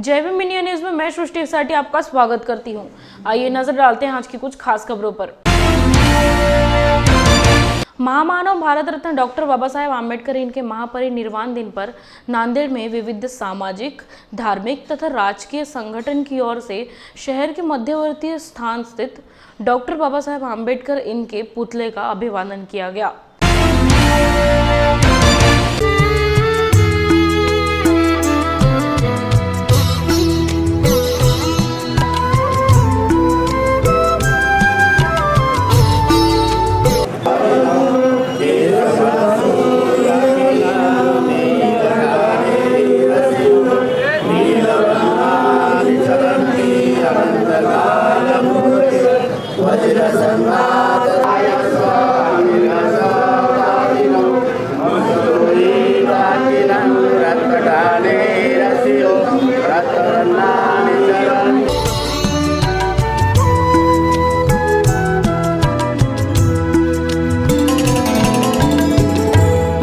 जय Bhim India news में मैं सृष्टि साटी आपका स्वागत करती हूं। आइए नजर डालते हैं आज की कुछ खास खबरों पर। महामानव भारत रत्न डॉक्टर बाबा साहेब आम्बेडकर इनके महापरिनिर्वाण दिन पर नांदेड़ में विविध सामाजिक, धार्मिक तथा राजकीय संगठन की ओर से शहर के मध्यवर्ती स्थान स्थित डॉक्टर बाबा साहेब आम्बेडकर इनके पुतले का अभिवादन किया गया।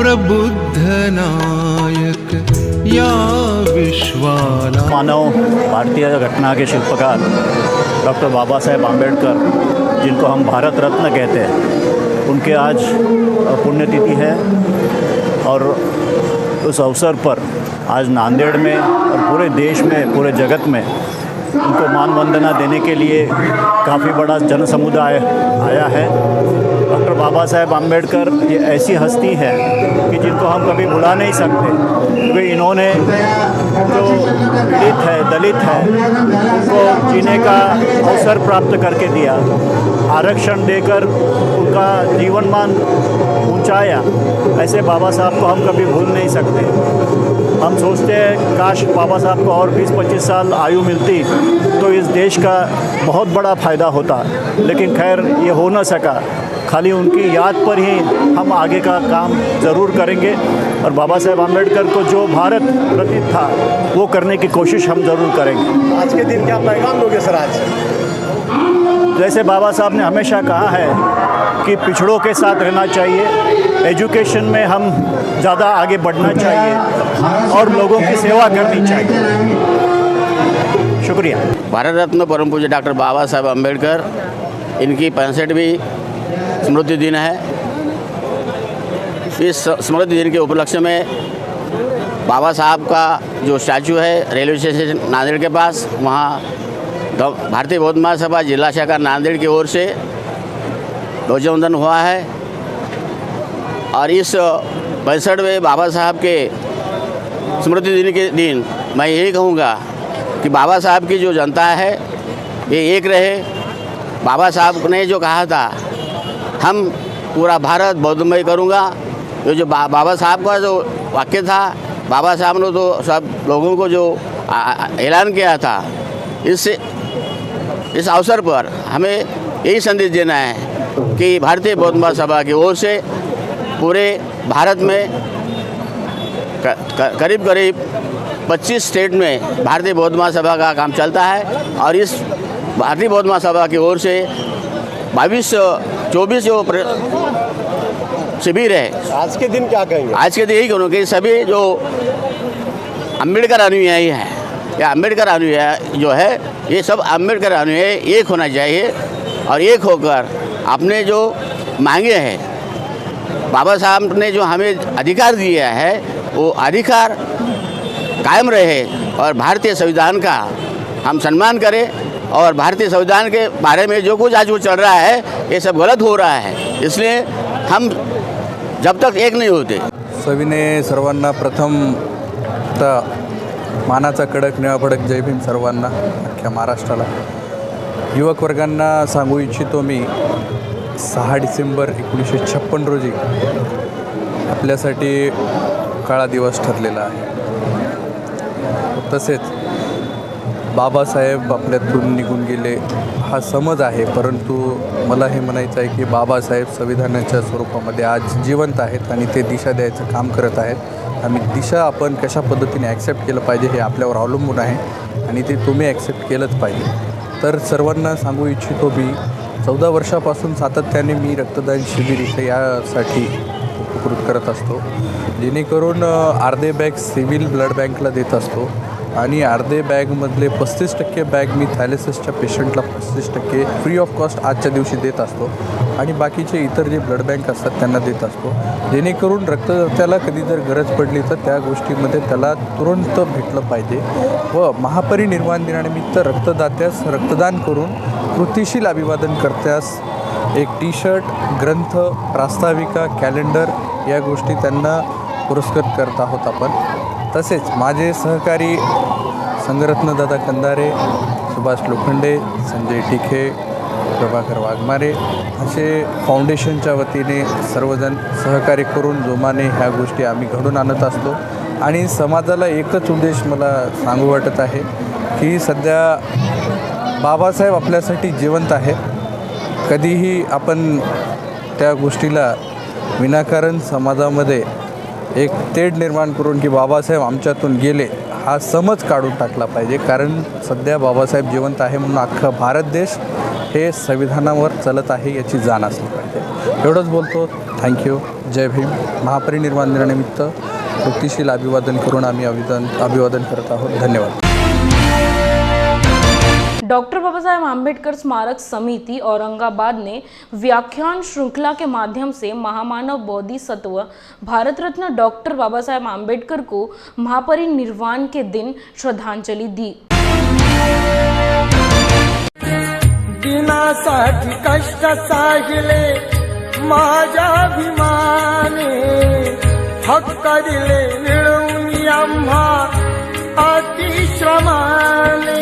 प्रबुद्ध नायक या विश्वाला मानव भारतीय घटना के शिल्पकार डॉक्टर बाबा साहेब आम्बेडकर, जिनको हम भारत रत्न कहते हैं, उनके आज पुण्यतिथि है। और उस अवसर पर आज नांदेड़ में और पूरे देश में, पूरे जगत में उनको मान वंदना देने के लिए काफ़ी बड़ा जन समुदाय आया है। डॉक्टर बाबा साहेब आम्बेडकर ये ऐसी हस्ती है कि जिनको हम कभी भुला नहीं सकते, क्योंकि इन्होंने जो पीड़ित है, दलित है, उनको जीने का अवसर प्राप्त करके दिया, आरक्षण देकर उनका जीवनमान ऊंचाया। ऐसे बाबा साहब को हम कभी भूल नहीं सकते। हम सोचते हैं काश बाबा साहब को और 20-25 साल आयु मिलती तो इस देश का बहुत बड़ा फ़ायदा होता, लेकिन खैर ये हो न सका। खाली उनकी याद पर ही हम आगे का काम ज़रूर करेंगे और बाबा साहेब आम्बेडकर को जो भारत रत्न था वो करने की कोशिश हम ज़रूर करेंगे। आज के दिन क्या पैगाम दोगे सर? आज जैसे बाबा साहब ने हमेशा कहा है कि पिछड़ों के साथ रहना चाहिए, एजुकेशन में हम ज़्यादा आगे बढ़ना चाहिए और लोगों की सेवा करनी चाहिए। शुक्रिया। भारत रत्न परम पूज्य डॉक्टर बाबा साहेब आम्बेडकर, इनकी 65वीं स्मृति दिन है। इस स्मृति दिन के उपलक्ष्य में बाबा साहब का जो स्टैचू है रेलवे स्टेशन नांदेड़ के पास, वहाँ भारतीय बौद्ध महासभा जिला शाखा नांदेड़ की ओर से ध्वजवंदन हुआ है। और इस 65वें बाबा साहब के स्मृति दिन के दिन मैं यही कहूँगा कि बाबा साहब की जो जनता है ये एक रहे। बाबा साहब ने जो कहा था, हम पूरा भारत बौद्धमय करूँगा, ये जो बाबा साहब का जो वाक्य था, बाबा साहब ने तो सब लोगों को जो ऐलान किया था, इस अवसर पर हमें यही संदेश देना है कि भारतीय बौद्ध महासभा की ओर से पूरे भारत में करीब 25 स्टेट में भारतीय बौद्ध महासभा का काम चलता है। और इस भारतीय बौद्ध महासभा की ओर से 22-24 जो शिविर है। आज के दिन क्या कहेंगे? आज के दिन यही कहूँ कि सभी जो अम्बेडकर अनुयायी हैं या अम्बेडकर अनुयायी जो है, ये सब अम्बेडकर अनुयायी एक होना चाहिए और एक होकर अपने जो मांगे हैं, बाबा साहब ने जो हमें अधिकार दिया है वो अधिकार कायम रहे और भारतीय संविधान का हम सम्मान करें। और भारतीय संविधान के बारे में जो कुछ आज वो चल रहा है ये सब गलत हो रहा है, इसलिए हम जब तक एक नहीं होते। सविने सर्वांना मानाचा कडक निळा फडक जय भीम सर्वांना, अख्ख्या महाराष्ट्राला। युवक वर्गांना सांगू इच्छितो मी, 6 डिसेंबर 1956 रोजी आपल्यासाठी काळा दिवस ठरलेला आहे। तसेच बाबासाहेब आपल्यातून निघून गेले हा समज आहे, परंतु मला हे म्हणायचं आहे की बाबासाहेब संविधानाच्या स्वरूपामध्ये आज जिवंत आहेत आणि ते दिशा द्यायचं काम करत आहेत। आम्ही दिशा आपण कशा पद्धतीने ॲक्सेप्ट केलं पाहिजे हे आपल्यावर अवलंबून आहे आणि ते तुम्ही ॲक्सेप्ट केलंच पाहिजे। तर सर्वांना सांगू इच्छितो मी, 14 वर्षापासून सातत्याने मी रक्तदान शिबिर इथे यासाठी उपकृत करत असतो, जेणेकरून अर्धे बॅग सिव्हिल ब्लड बँकला देत असतो आणि अर्धे बॅगमधले 35% बॅग मी थायलेसिसच्या पेशंटला 35% फ्री ऑफ कॉस्ट आजच्या दिवशी देत असतो आणि बाकीचे इतर जे ब्लड बँक असतात त्यांना देत असतो, जेणेकरून रक्तदात्याला कधी जर गरज पडली तर त्या गोष्टीमध्ये त्याला तुरंत भेटलं पाहिजे व महापरिनिर्वाण दिनानिमित्त रक्तदात्यास रक्तदान करून कृतीशील अभिवादन करत्यास एक टी शर्ट, ग्रंथ, प्रास्ताविका, कॅलेंडर या गोष्टी त्यांना पुरस्कृत करत आहोत आपण. तसेच माझे सहकारी संगरत्न दादा कंदारे, सुभाष लोखंडे, संजय टिखे, प्रभाकर वाघमारे असे फाउंडेशनच्या वतीने सर्वजण सहकार्य करून जोमाने ह्या गोष्टी आम्ही घडून आणत असतो. आणि समाजाला एकच उद्देश मला सांगू वाटत आहे की सध्या बाबासाहेब आपल्यासाठी जिवंत आहेत. कधीही आपण त्या गोष्टीला विनाकारण समाजामध्ये एक तेढ निर्माण करून की बाबासाहेब आमच्यातून गेले हा समज काढून टाकला पाहिजे. कारण सध्या बाबासाहेब जिवंत आहे म्हणून अख्खा भारत देश हे संविधानावर चालत आहे याची जाण असली पाहिजे. एवढंच बोलतो. थँक्यू. जय भीम. महापरिनिर्वाण दिनानिमित्त कृतीशील अभिवादन करून आम्ही अभिवादन करत आहोत. धन्यवाद. डॉक्टर बाबा साहेब आम्बेडकर स्मारक समिति औरंगाबाद ने व्याख्यान श्रृंखला के माध्यम से महामानव बोधिसत्व भारत रत्न डॉक्टर बाबा साहेब आम्बेडकर को महापरिनिर्वाण के दिन श्रद्धांजलि दी. दिनासाठी कष्ट साहिले माझ्या अभिमाने, हक्क दिले मिळवून आम्हा अतिश्रमाने.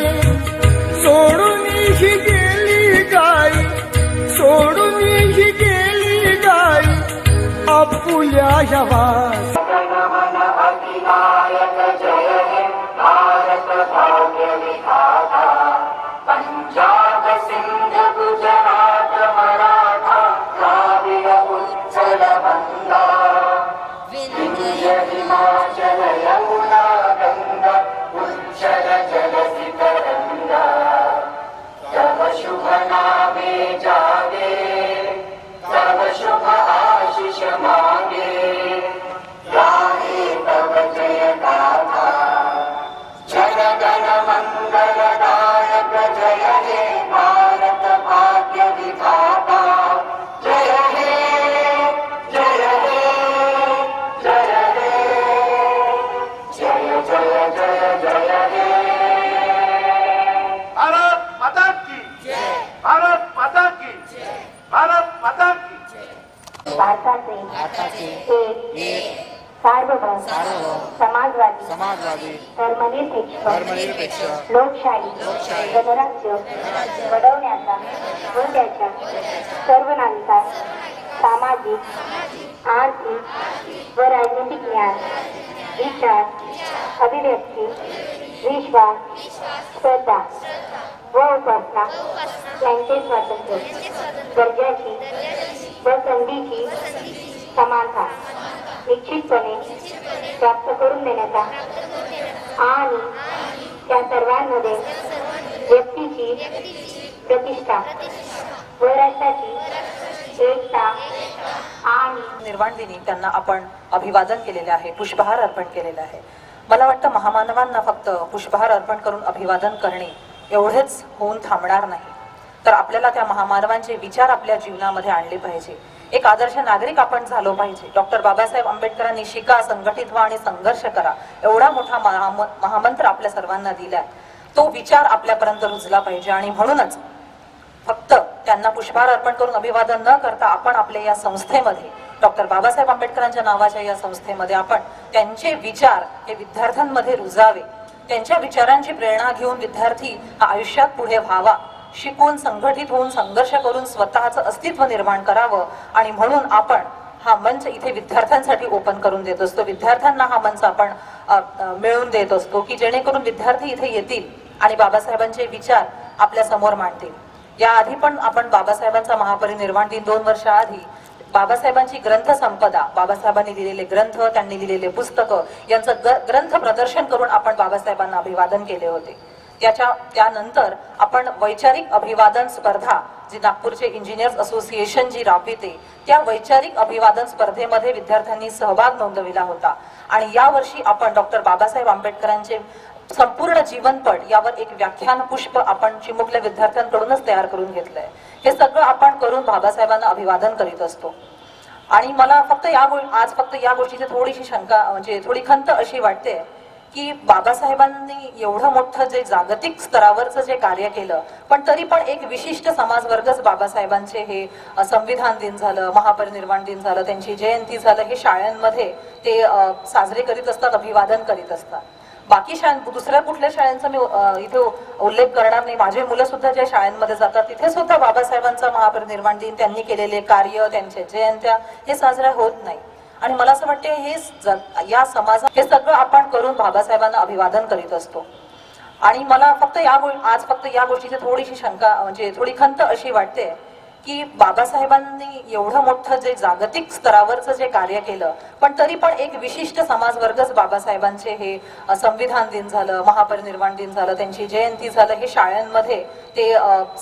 सोडून ही गेली गाई, सोडून ही गेली गाई आपुल्या हवास. पंजाब सिंध गुजरात मराठा द्राविड उत्कल बंगा, विंध्य हिमाचल यमुना गंगा उच्चल जलसि तरंगा. तव शुभ नामे जागे, तव शुभ आशीष मागे, गाहे तव जय गाथा. जन गण मंगलदायक जय हे भारत भाग्य विधाता. जय हे जय हे जय हे जय जय जय जय हे. भारत माता की जय, भारत माता की जय, भारत माता की जय. भारताचे एक सार्वभौम समाजवादी धर्मनिरपेक्ष लोकशाही गणराज्य घडवण्याचा व त्याच्या सर्व नागरिकांस सामाजिक, आर्थिक व राजनीतिक ज्ञान, विचार, अभिव्यक्ती, विश्वास, श्रद्धा व उपासना यांचे स्वातंत्र्य, दर्जाची व संधीची समानता निश्चितपणे प्राप्त करून देण्याचा आणि त्या सर्वांमध्ये व्यक्तीची प्रतिष्ठा व राष्ट्राची एकता आणि निर्वाण दिनी त्यांना आपण अभिवादन केलेले आहे, पुष्पहार अर्पण केलेला आहे. मला वाटतं महामानवांना फक्त पुष्पहार अर्पण करून अभिवादन करणे एवढेच होऊन थांबणार नाही, तर आपल्याला त्या महामानवांचे विचार आपल्या जीवनामध्ये आणले पाहिजे. एक आदर्श नागरिक आपण झालो पाहिजे. डॉक्टर बाबासाहेब आंबेडकरांनी शिका, संघटित व्हा आणि संघर्ष करा एवढा मोठा महामंत्र आपल्या सर्वांना दिलाय. तो विचार आपल्यापर्यंत रुजला पाहिजे आणि म्हणूनच फक्त त्यांना पुष्पहार अर्पण करून अभिवादन न करता आपण आपल्या या संस्थेमध्ये डॉक्टर बाबासाहेब आंबेडकरांच्या नावाच्या या संस्थेमध्ये आपण त्यांचे विचार हे विद्यार्थ्यांमध्ये रुजावे. त्यांच्या विचारांची प्रेरणा घेऊन विद्यार्थी आयुष्यात पुढे व्हावा, शिकून संघटित होऊन संघर्ष करून स्वतःचं अस्तित्व निर्माण करावं. आणि म्हणून आपण हा मंच इथे विद्यार्थ्यांसाठी ओपन करून देत असतो. विद्यार्थ्यांना हा मंच आपण मिळवून देत असतो की जेणेकरून विद्यार्थी इथे येतील आणि बाबासाहेबांचे विचार आपल्या समोर मांडतील. याआधी पण आपण बाबासाहेबांचा महापरिनिर्वाण दिन 2 वर्ष आधी बाबासाहेबांची ग्रंथ संपदा, बाबासाहेबांनी लिहिलेले ग्रंथ, त्यांनी लिहिलेले पुस्तकं यांचं ग्रंथ प्रदर्शन करून आपण बाबासाहेबांना अभिवादन केले होते. त्यानंतर आपण वैचारिक अभिवादन स्पर्धा जी नागपूरचे इंजिनियर्स असोसिएशन जी राबविते त्या वैचारिक अभिवादन स्पर्धेमध्ये विद्यार्थ्यांनी सहभाग नोंदविला होता. आणि यावर्षी आपण डॉक्टर बाबासाहेब आंबेडकरांचे संपूर्ण जीवनपट यावर एक व्याख्यान पुष्प आपण चिमुकल्या विद्यार्थ्यांकडूनच तयार करून घेतलंय. हे सगळं आपण करून बाबासाहेबांना अभिवादन करीत असतो. आणि मला फक्त आज फक्त या गोष्टीची थोडीशी शंका म्हणजे थोडी खंत अशी वाटते की बाबासाहेबांनी एवढं मोठं जे जागतिक स्तरावरचं जे कार्य केलं, पण तरी पण एक विशिष्ट समाजवर्गच बाबासाहेबांचे हे संविधान दिन झालं, महापरिनिर्वाण दिन झालं, त्यांची जयंती झालं, हे शाळांमध्ये ते साजरे करीत असतात, अभिवादन करीत असतात. बाकी दुसऱ्या कुठल्या शाळांचा मी इथे उल्लेख करणार नाही. माझे मुलं सुद्धा ज्या शाळांमध्ये जातात तिथे सुद्धा बाबासाहेबांचा महापरिनिर्वाण दिन, त्यांनी केलेले कार्य, त्यांच्या जयंत्या हे साजऱ्या होत नाही. आणि मला असं वाटते हे या समाजात हे सगळं आपण करून बाबासाहेबांना अभिवादन करीत असतो. आणि मला फक्त आज फक्त या गोष्टीची थोडीशी शंका म्हणजे थोडी खंत अशी वाटते की बाबासाहेबांनी एवढं मोठं जे जागतिक स्तरावरचं जे कार्य केलं, पण तरी पण एक विशिष्ट समाजवर्गच बाबासाहेबांचे हे संविधान दिन झालं, महापरिनिर्वाण दिन झालं, त्यांची जयंती झालं, हे शाळांमध्ये ते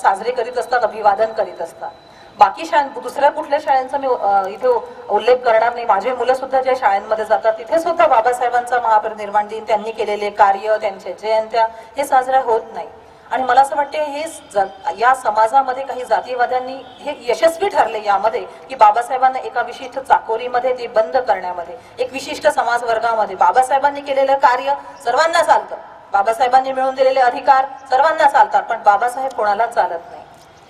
साजरे करीत असतात, अभिवादन करीत असतात. बाकी दुसऱ्या कुठल्या शाळांचा मी इथे उल्लेख करणार नाही. माझे मुलं सुद्धा ज्या शाळांमध्ये जातात तिथे सुद्धा बाबासाहेबांचा महापरिनिर्वाण दिन, त्यांनी केलेले कार्य, त्यांच्या जयंत्या हे साजऱ्या होत नाही. आणि मला असं वाटते हे या समाजामध्ये काही जातीवाद्यांनी हे यशस्वी ठरले यामध्ये की बाबासाहेबांना एका विशिष्ट चाकोरीमध्ये ते बंद करण्यामध्ये, एक विशिष्ट समाज वर्गामध्ये बाबासाहेबांनी केलेलं कार्य सर्वांना चालतं, बाबासाहेबांनी मिळवून दिलेले अधिकार सर्वांना चालतात, पण बाबासाहेब कोणाला चालत नाही.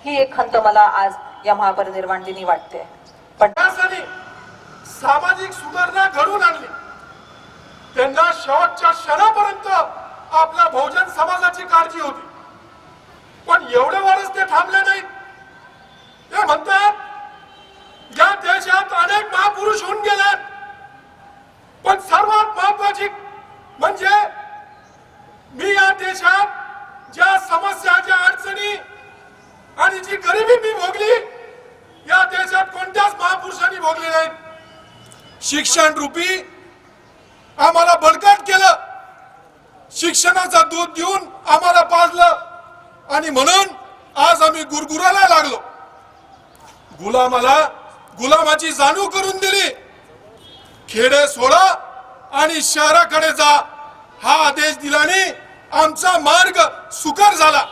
ही एक खंत मला आज या महापरिनिर्वाण दिनी वाटते. पण सामाजिक सुधारणा घडवून आणली. त्यांना शेवटच्या क्षणापर्यंत आपल्या बहुजन समाजाची काळजी होती, पण एवढ्यावरच ते थांबले नाहीत. ते म्हणतात या देशात अनेक महापुरुष होऊन गेलेत, पण सर्वात महत्वाची म्हणजे मी या देशात ज्या समस्या, ज्या अडचणी आणि जी गरिबी मी भोगली, या देशात कोणत्याच महापुरुषांनी भोगली नाही. शिक्षण रूपी आम्हाला बळकट केलं, शिक्षणाचं दूध देऊन आम्हाला पाजलं, आणि म्हणून आज आम्ही गुरगुराला लागलो. गुलामाची जाणीव करून दिली. खेडे सोडा आणि शहराकडे जा हा आदेश दिल्याने आमचा मार्ग सुकर झाला.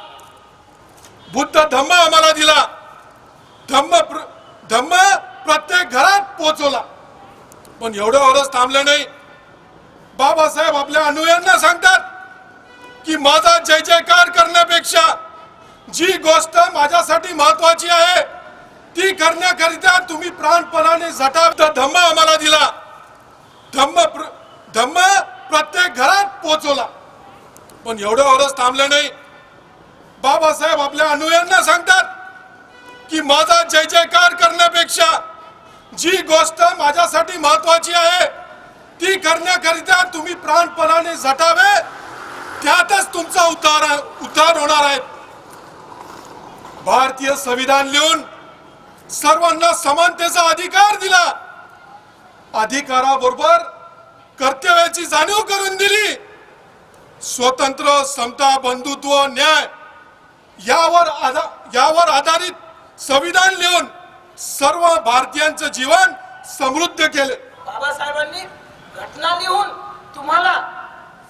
बुद्ध धम्म आम्हाला दिला, धम्म प्रत्येक घरात पोहोचवला. पण एवढ्यावरच थांबलं नाही. बाबासाहेब आपल्या अनुयायांना सांगतात की माझा जय जयकार करण्यापेक्षा जी गोष्ट माझ्यासाठी महत्वाची आहे ती करण्याकरिता तुम्ही प्राणपणाने झटावता. धम्म आम्हाला दिला, धम्म प्रत्येक घरात पोहोचवला. पण एवढ्यावरच थांबलं नाही. बाबासाहेब आपल्या अनुयायांना सांगतात की माझा जय जयकार करण्यापेक्षा जी गोष्ट माझ्यासाठी महत्वाची आहे ती करण्याकरिता तुम्ही प्राणपणाने झटावे, त्यातच तुमचा उद्धार होणार आहे. भारतीय संविधान लिहून सर्वांना समानतेचा अधिकार दिला. अधिकाराबरोबर कर्तव्याची जाणीव करून दिली. स्वतंत्र, समता, बंधुत्व, न्याय यावर आधारित संविधान लिहून सर्व भारतीयांचं जीवन समृद्ध केले. बाबासाहेबांनी घटना लिहून तुम्हाला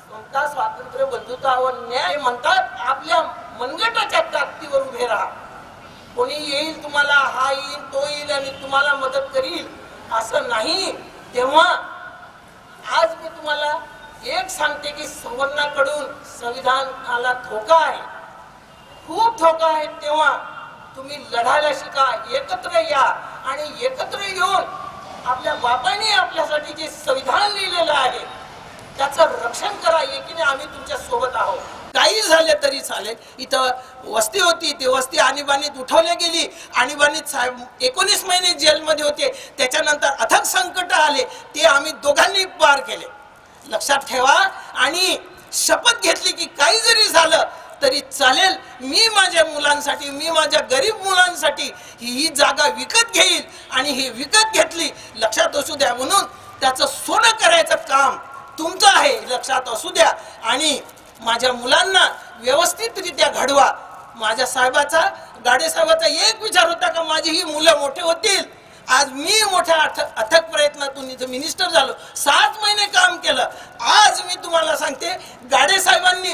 समता, स्वातंत्र्य, बंधुता व न्याय म्हणतात. आपल्या मनगटाच्या ताकदीवर उभे राहा. कोणी येईल तुम्हाला, हा येईल, तो येईल आणि तुम्हाला मदत करील असं नाही. तेव्हा आज मी तुम्हाला एक सांगते की संविधानाकडून संविधानाला धोका आहे, खूप धोका आहे. तेव्हा तुम्ही लढायला शिका, एकत्र या आणि एकत्र येऊन आपल्या बापाने आपल्यासाठी जे संविधान लिहिलेलं आहे त्याचं रक्षण करा. एकीने आम्ही तुमच्या सोबत आहोत. काही झाले तरी चालेल. इथं वस्ती होती, ती वस्ती आणीबाणीत उठवल्या गेली. आणीबाणीत साहेब 19 महिने जेलमध्ये होते. त्याच्यानंतर अथक संकट आले, ते आम्ही दोघांनी पार केले. लक्षात ठेवा आणि शपथ घेतली की काही जरी झालं तरी चालेल, मी माझ्या मुलांसाठी, मी माझ्या गरीब मुलांसाठी ही जागा विकत घेईल. आणि ही विकत घेतली, लक्षात असू द्या. म्हणून त्याचं सोनं करायचं काम तुमचं आहे, लक्षात असू द्या. आणि माझ्या मुलांना व्यवस्थितरित्या घडवा. माझ्या साहेबाचा, गाडे साहेबाचा एक विचार होता का माझी ही मुलं मोठे होतील, आज मी मोठ्या अथक प्रयत्नातून इथं मिनिस्टर झालो, 7 महिने काम केलं. आज मी तुम्हाला सांगते, गाडे साहेबांनी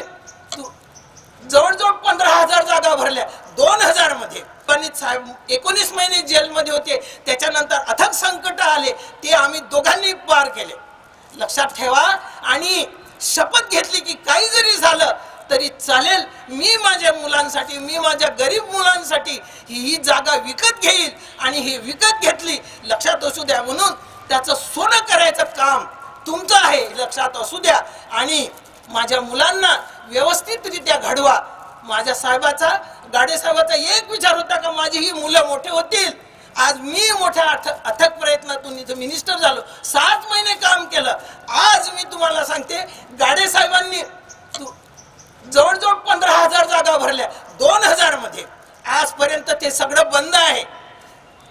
जवळजवळ 15,000 जागा भरल्या 2000 मध्ये. पण साहेब 19 महिने जेलमध्ये होते. त्याच्यानंतर अथक संकट आले, ते आम्ही दोघांनी पार केले. लक्षात ठेवा आणि शपथ घेतली की काही जरी झालं तरी चालेल, मी माझ्या मुलांसाठी, मी माझ्या गरीब मुलांसाठी ही जागा विकत घेईल. आणि ही विकत घेतली, लक्षात असू द्या. म्हणून त्याचं सोनं करायचं काम तुमचं आहे, लक्षात असू द्या. आणि माझ्या मुलांना व्यवस्थितरित्या घडवा. माझ्या साहेबाचा, गाडे साहेबाचा एक विचार होता का माझी ही मुलं मोठे होतील. आज मी मोठ्या अथक प्रयत्नातून इथं मिनिस्टर झालो, 7 महिने काम केलं. आज मी तुम्हाला सांगते, गाडे साहेबांनी जवळजवळ 15,000 जागा भरल्या 2000 मध्ये. आजपर्यंत ते सगळं बंद आहे.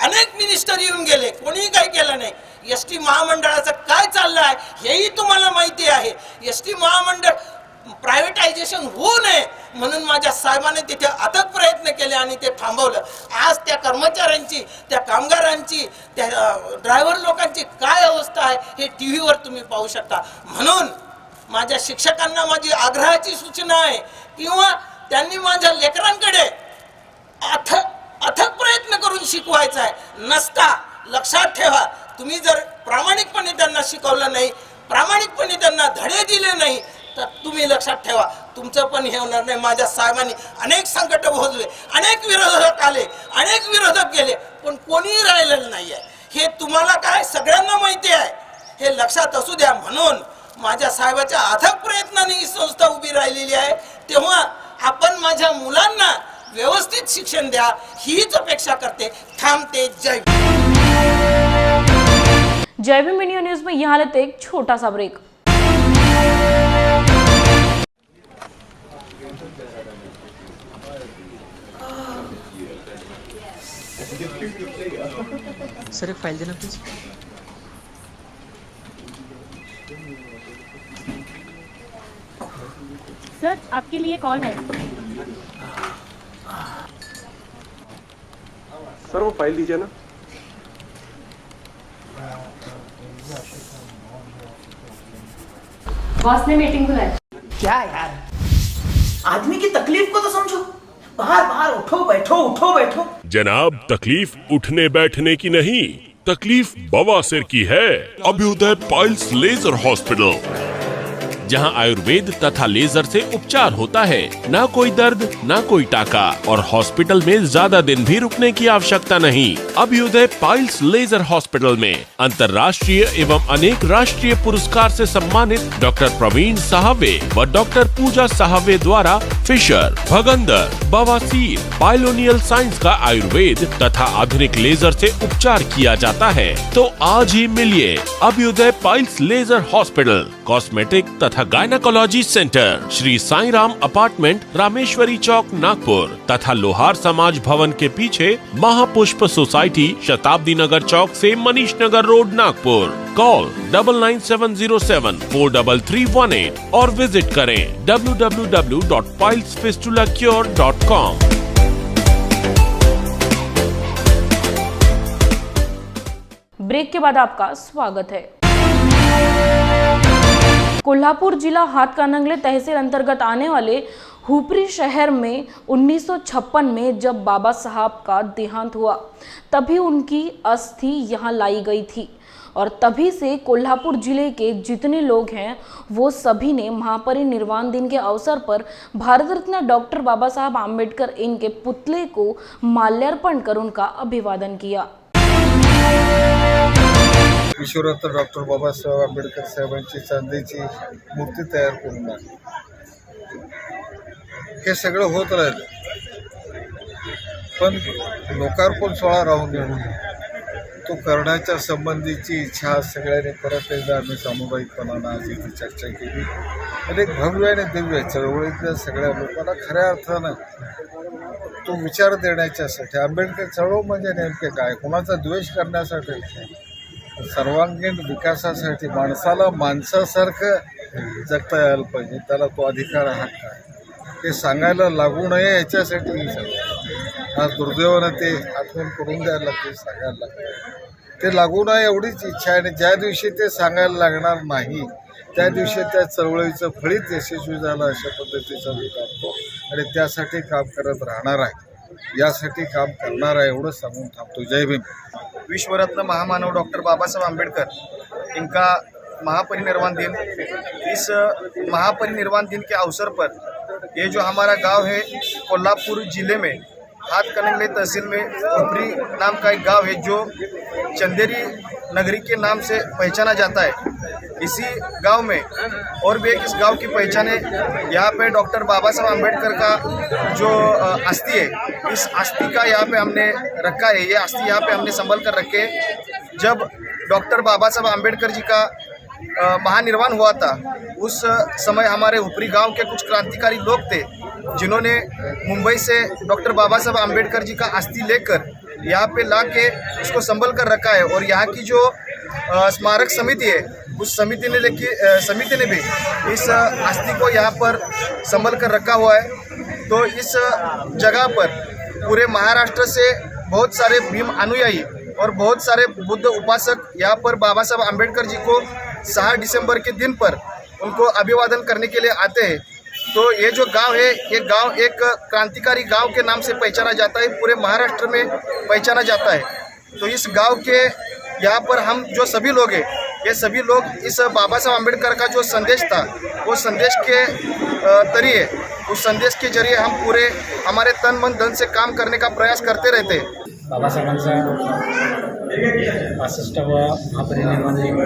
अनेक मिनिस्टर येऊन गेले, कोणीही काही केलं नाही. एसटी महामंडळाचं काय चाललं आहे हेही तुम्हाला माहिती आहे. एसटी महामंडळ प्रायव्हेटायझेशन होऊ नये म्हणून माझ्या साहेबांनी तिथे अथक प्रयत्न केले आणि ते थांबवलं. आज त्या कर्मचाऱ्यांची, त्या कामगारांची, त्या ड्रायव्हर लोकांची काय अवस्था आहे हे टीव्हीवर तुम्ही पाहू शकता. म्हणून माझ्या शिक्षकांना माझी आग्रहाची सूचना आहे, किंवा त्यांनी माझ्या लेकरांकडे अथक प्रयत्न करून शिकवायचा आहे. नसता, लक्षात ठेवा, तुम्ही जर प्रामाणिकपणे त्यांना शिकवलं नाही, प्रामाणिकपणे त्यांना धडे दिले नाही, तर तुम्ही लक्षात ठेवा तुमचं पण हे होणार नाही. माझ्या साहेबांनी अनेक संकट भोगले, अनेक विरोधक आले, अनेक विरोधक गेले, पण कोणीही राहिलेलं नाही आहे. हे तुम्हाला काय सगळ्यांना माहिती आहे, हे लक्षात असू द्या. म्हणून माझ्या साहेबाच्या अथक प्रयत्नाने ही संस्था उभी राहिलेली आहे. तेव्हा आपण माझ्या मुलांना व्यवस्थित शिक्षण द्या, हीच अपेक्षा करते. थांबते. जय जय भीम इंडिया न्यूज में यहाँ लेते एक छोटा सा ब्रेक. सर एक फाइल देना प्लीज. सर आपके लिए कॉल है. सर वो फाइल दीजिए ना. बॉस ने मीटिंग बुलाई. क्या यार, आदमी की तकलीफ को तो समझो. बाहर बाहर उठो बैठो, उठो बैठो. जनाब, तकलीफ उठने बैठने की नहीं, तकलीफ बवासीर की है. अभ्युदय पाइल्स लेजर हॉस्पिटल, जहां आयुर्वेद तथा लेजर से उपचार होता है. ना कोई दर्द, ना कोई टाका, और हॉस्पिटल में ज्यादा दिन भी रुकने की आवश्यकता नहीं. अभ्युदय पाइल्स लेजर हॉस्पिटल में अंतर्राष्ट्रीय एवं अनेक राष्ट्रीय पुरस्कार से सम्मानित डॉक्टर प्रवीण साहवे व डॉक्टर पूजा साहवे द्वारा फिशर, भगंदर, बवासीर, पाइलोनियल साइंस का आयुर्वेद तथा आधुनिक लेजर से उपचार किया जाता है. तो आज ही मिलिए Abhyudaya piles laser hospital, cosmetic तथा gynaecology centre, Shri Sai Ram apartment, Rameshwari Chowk, Nagpur, तथा लोहार समाज भवन के पीछे महापुष्प सोसाइटी, शताब्दी नगर चौक से मनीष नगर रोड, नागपुर. कॉल 9970743318 और विजिट करें www.pilesfistulacure.com. ब्रेक के बाद आपका स्वागत है. कोल्हापुर जिला हाथकणंगले तहसील अंतर्गत आने वाले हुपरी शहर में 1956 में जब बाबा साहब का देहांत हुआ, तभी उनकी अस्थि यहाँ लाई गई थी. और तभी से कोल्हापुर जिले के जितने लोग हैं वो सभी ने महापरिनिर्वाण दिन के अवसर पर भारत रत्न डॉक्टर बाबा साहब आम्बेडकर इनके पुतले को माल्यार्पण कर उनका अभिवादन किया. विश्वरत्न डॉक्टर बाबासाहेब आंबेडकर साहेबांची चांदीची मूर्ती तयार करून हे सगळं होत राहिलं, पण लोकार्पण सोहळा राहून गेला. तो करण्याच्या संबंधीची इच्छा सगळ्यांनी परत एकदा आम्ही सामुदायिकपणानं आज इथे चर्चा केली. आणि एक भव्य आणि दिव्य चळवळीतल्या सगळ्या लोकांना खऱ्या अर्थानं तो विचार देण्याच्यासाठी आंबेडकर चळवळ म्हणजे नेमके काय, कोणाचा द्वेष करण्यासाठी, सर्वांगीण विकासासाठी, माणसाला माणसासारखं जगता यायला पाहिजे, त्याला तो अधिकार हक्क आहे हे सांगायला लागू नये याच्यासाठी आज दुर्दैवानं ते आठवण करून द्यायला लागते, सांगायला लागते. ते लागू नये एवढीच इच्छा आहे. आणि ज्या दिवशी ते सांगायला लागणार नाही त्या दिवशी त्या चळवळीचं फळीत यशस्वी झालं अशा पद्धतीचा मी करतो आणि त्यासाठी काम करत राहणार आहे. यासाठी काम करणार आहे एवढं सांगून थांबतो. जय भीम. विश्वरत्न महामानव डॉक्टर बाबा साहब आम्बेडकर इनका महापरिनिर्वाण दिन, इस महापरिनिर्वाण दिन के अवसर पर ये जो हमारा गांव है कोल्हापुर जिले में हाथकणंगले तहसील में उपरी नाम का एक गांव है जो चंदेरी नगरी के नाम से पहचाना जाता है. इसी गांव में और भी एक इस गांव की पहचान है. यहाँ पे डॉक्टर बाबा साहब आम्बेडकर का जो अस्थि है, इस अस्थि का यहाँ पे हमने रखा है. ये अस्थि यहाँ पे हमने संभल कर रखे. जब डॉक्टर बाबा साहब आम्बेडकर जी का महानिर्वाण हुआ था उस समय हमारे ऊपरी गांव के कुछ क्रांतिकारी लोग थे जिन्होंने मुंबई से डॉक्टर बाबा साहब आम्बेडकर जी का अस्थि लेकर यहाँ पे ला के उसको संभल कर रखा है. और यहाँ की जो स्मारक समिति है उस समिति ने भी इस अस्थि को यहाँ पर संभल कर रखा हुआ है. तो इस जगह पर पूरे महाराष्ट्र से बहुत सारे भीम अनुयायी और बहुत सारे बुद्ध उपासक यहाँ पर बाबा साहब आम्बेडकर जी को 6 दिसंबर के दिन पर उनको अभिवादन करने के लिए आते हैं. तो ये जो गांव है ये गांव एक क्रांतिकारी गांव के नाम से पहचाना जाता है, पूरे महाराष्ट्र में पहचाना जाता है. तो इस गांव के यहाँ पर हम जो सभी लोग हैं ये सभी लोग इस बाबा साहब आम्बेडकर का जो संदेश था वो संदेश के तरीके उस संदेश के जरिए हम पूरे हमारे तन मन धन से काम करने का प्रयास करते रहते हैं. बाबासाहेबांचा 65वा महापरिनिर्वाण दिन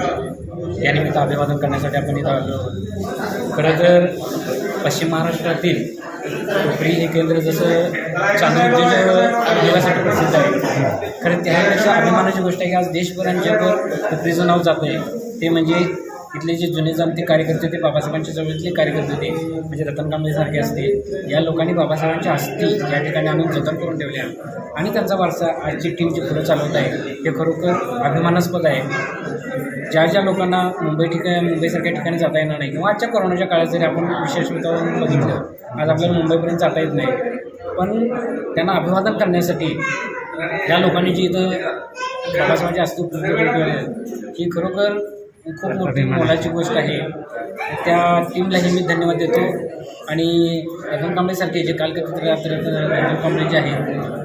या निमित्त अभिवादन करण्यासाठी आपण इथं आलो. खरं तर पश्चिम महाराष्ट्रातील उपरी हे केंद्र जसं चांदोलीच्या उद्योगासाठी प्रसिद्ध आहे. खरं त्यापेक्षा अभिमानाची गोष्ट आहे की आज देशभर जगभर उपरीचं नाव जातं आहे. ते म्हणजे इथले जे जुने जाणते कार्यकर्ते होते, बाबासाहेबांच्या जवळचे कार्यकर्ते होते, म्हणजे रतन कांबळेसारखे असते, या लोकांनी बाबासाहेबांच्या अस्थी या ठिकाणी आणून जतन करून ठेवले आहे. आणि त्यांचा वारसा आजची टीम जी पुढं चालवत आहे हे खरोखर अभिमानास्पद आहे. ज्या ज्या लोकांना मुंबईसारख्या ठिकाणी जाता येणार नाही किंवा आजच्या कोरोनाच्या काळात जरी आपण विशेष बघितलं, आज आपल्याला मुंबईपर्यंत जाता येत नाही, पण त्यांना अभिवादन करण्यासाठी या लोकांनी जी इथं बाबासाहेबांची अस्थी ही खरोखर खूप मोठी मोलाची गोष्ट आहे. त्या टीमलाही मी धन्यवाद देतो. आणि रतन कांबळेसारखे जे रतन कांबळे जे आहेत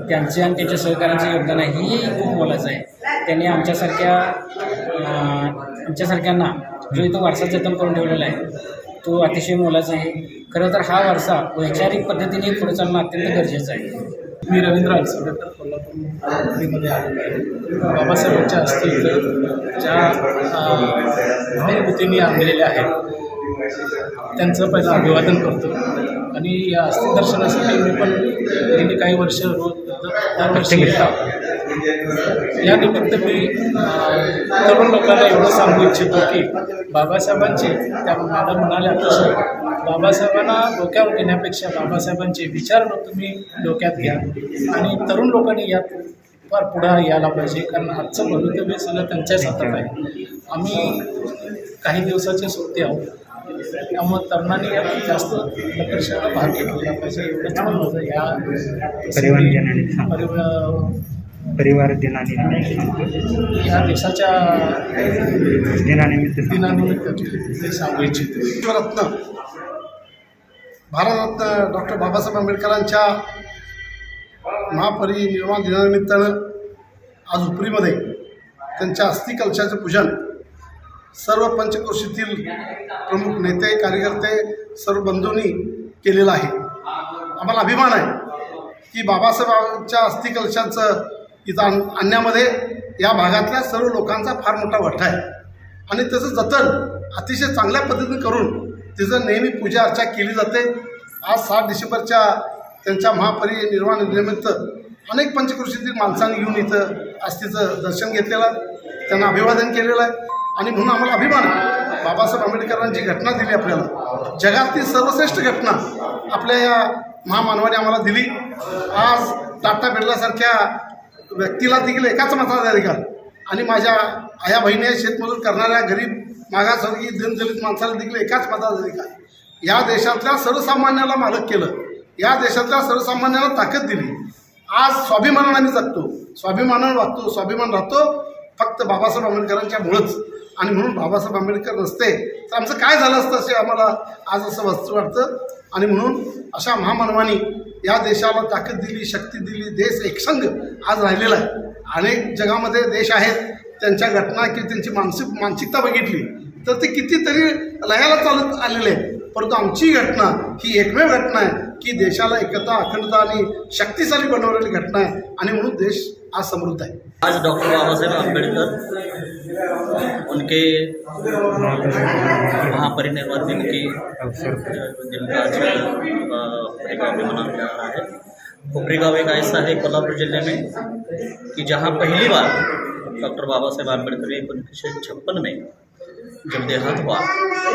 त्यांचे आणि त्यांच्या सहकाऱ्यांचं योगदान आहे ही खूप मोलाचं आहे. त्यांनी आमच्यासारख्यांना जो इथं वारसा जतन करून ठेवलेला आहे तो अतिशय मोलाचा आहे. खरं तर हा वारसा वैचारिक पद्धतीने पुढे चालणं अत्यंत गरजेचं आहे. मी रवींद्र आलसुडेकर कोल्हापूरमध्ये आलेलो आहे. बाबासाहेबांच्या अस्थी ज्या भावभूतीने आणलेल्या आहेत त्यांचं पहिलं अभिवादन करतो. आणि या अस्थी दर्शनासाठी मी पण गेली काही वर्ष दरवर्षी येतात. या निमित्त मी तरुण लोकांना एवढं सांगू इच्छितो की बाबासाहेबांचे त्या मॅडम म्हणाल्या तसं बाबासाहेबांना डोक्यावर घेण्यापेक्षा बाबासाहेबांचे विचार तुम्ही डोक्यात घ्या आणि तरुण लोकांनी यात फार पुढं यायला पाहिजे. कारण आजचं भवितव्य सगळं त्यांच्याच हातात आहे. आम्ही काही दिवसाची सुट्टी आहोत त्यामुळे तरुणांनी यात जास्त प्रकर्षानं भाग घेतलेला पाहिजे. एवढंच माझं या परिवार दिनानिमित्त या देशाच्या दिनानिमित्त ते सांगू इच्छितो. विश्वरत्न भारतरत्न डॉक्टर बाबासाहेब आंबेडकरांच्या महापरिनिर्वाण दिनानिमित्तानं आज उपरीमध्ये त्यांच्या अस्थि कलशाचं पूजन सर्व पंचक्रोशीतील प्रमुख नेते कार्यकर्ते सर्व बंधूंनी केलेलं आहे. आम्हाला अभिमान आहे की बाबासाहेबांच्या अस्थि कलशाचं इथं आणण्यामध्ये या भागातल्या सर्व लोकांचा फार मोठा वाटा आहे. आणि त्याचं जतन अतिशय चांगल्या पद्धतीने करून तिचं नेहमी पूजा अर्चा केली जाते. आज 7 डिसेंबरच्या त्यांच्या महापरिनिर्वाण दिनानिमित्त अनेक पंचक्रोशीतील माणसांनी येऊन इथं अस्थीचं दर्शन घेतलेलं आहे, त्यांना अभिवादन केलेलं आहे. आणि म्हणून आम्हाला अभिमान आहे बाबासाहेब आंबेडकरांची घटना दिली आपल्याला, जगातील सर्वश्रेष्ठ घटना आपल्या या महामानवाने आम्हाला दिली. आज टाटा बिर्लासारख्या व्यक्तीला देखील एकाच मताधिकार आणि माझ्या आया बहिणी शेतमजूर करणाऱ्या गरीब मागासवर्गीय दलित माणसाला देखील एकाच मताधिकार. या देशातल्या सर्वसामान्याला मालक केलं, या देशातल्या सर्वसामान्याला ताकद दिली. आज स्वाभिमानाने आम्ही जगतो, स्वाभिमानाने वागतो, स्वाभिमान राहतो. फक्त बाबासाहेब आंबेडकरांच्या मुळंच, आणि म्हणून बाबासाहेब आंबेडकर नसते तर आमचं काय झालं असतं असे आम्हाला आज असं वाटतं. आणि म्हणून अशा महामानवानी या देशाला ताकद दिली, शक्ती दिली, देश एकसंघ आज राहिलेला आहे. अनेक जगामध्ये देश आहेत, त्यांच्या घटना किंवा त्यांची मानसिकता बघितली तर ते कितीतरी लयाला चालत आलेले आहेत. परंतु आमची घटना ही एकमेव घटना आहे की देशाला एकता, अखंडता आणि शक्तिशाली बनवलेली घटना आहे, आणि म्हणून देश आज समृद्ध आहे. आज डॉक्टर बाबा साहेब आम्बेडकर उनके महापरिनिर्वाण दिन की दिन का आज हुपरी गाँव में मनाया जा रहा है. हुपरी गाँव एक ऐसा है कोल्हापुर जिले में कि जहाँ पहली बार डॉक्टर बाबा साहेब आम्बेडकर 1956 में जब देहांत हुआ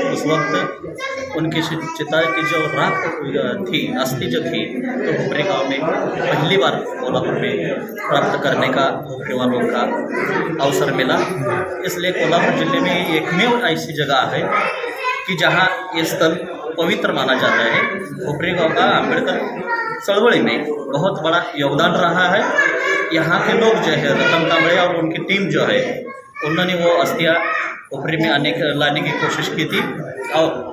उस वक्त उनकी चिता की जो राख थी, अस्थि जो थी, तो हुपरी गाँव में पहली बार कोल्हापुर में प्राप्त करने का हुपरी वालों का अवसर मिला. इसलिए कोल्हापुर जिले में एकमेव ऐसी जगह है कि जहाँ ये स्थल पवित्र माना जाता है. हुपरी गाँव का आम्बेडकर चळवळी में बहुत बड़ा योगदान रहा है. यहाँ के लोग जो है रतन कांबळे और उनकी टीम जो है उन्होंने वो अस्थियाँ हुपरी में लाने की कोशिश की थी, और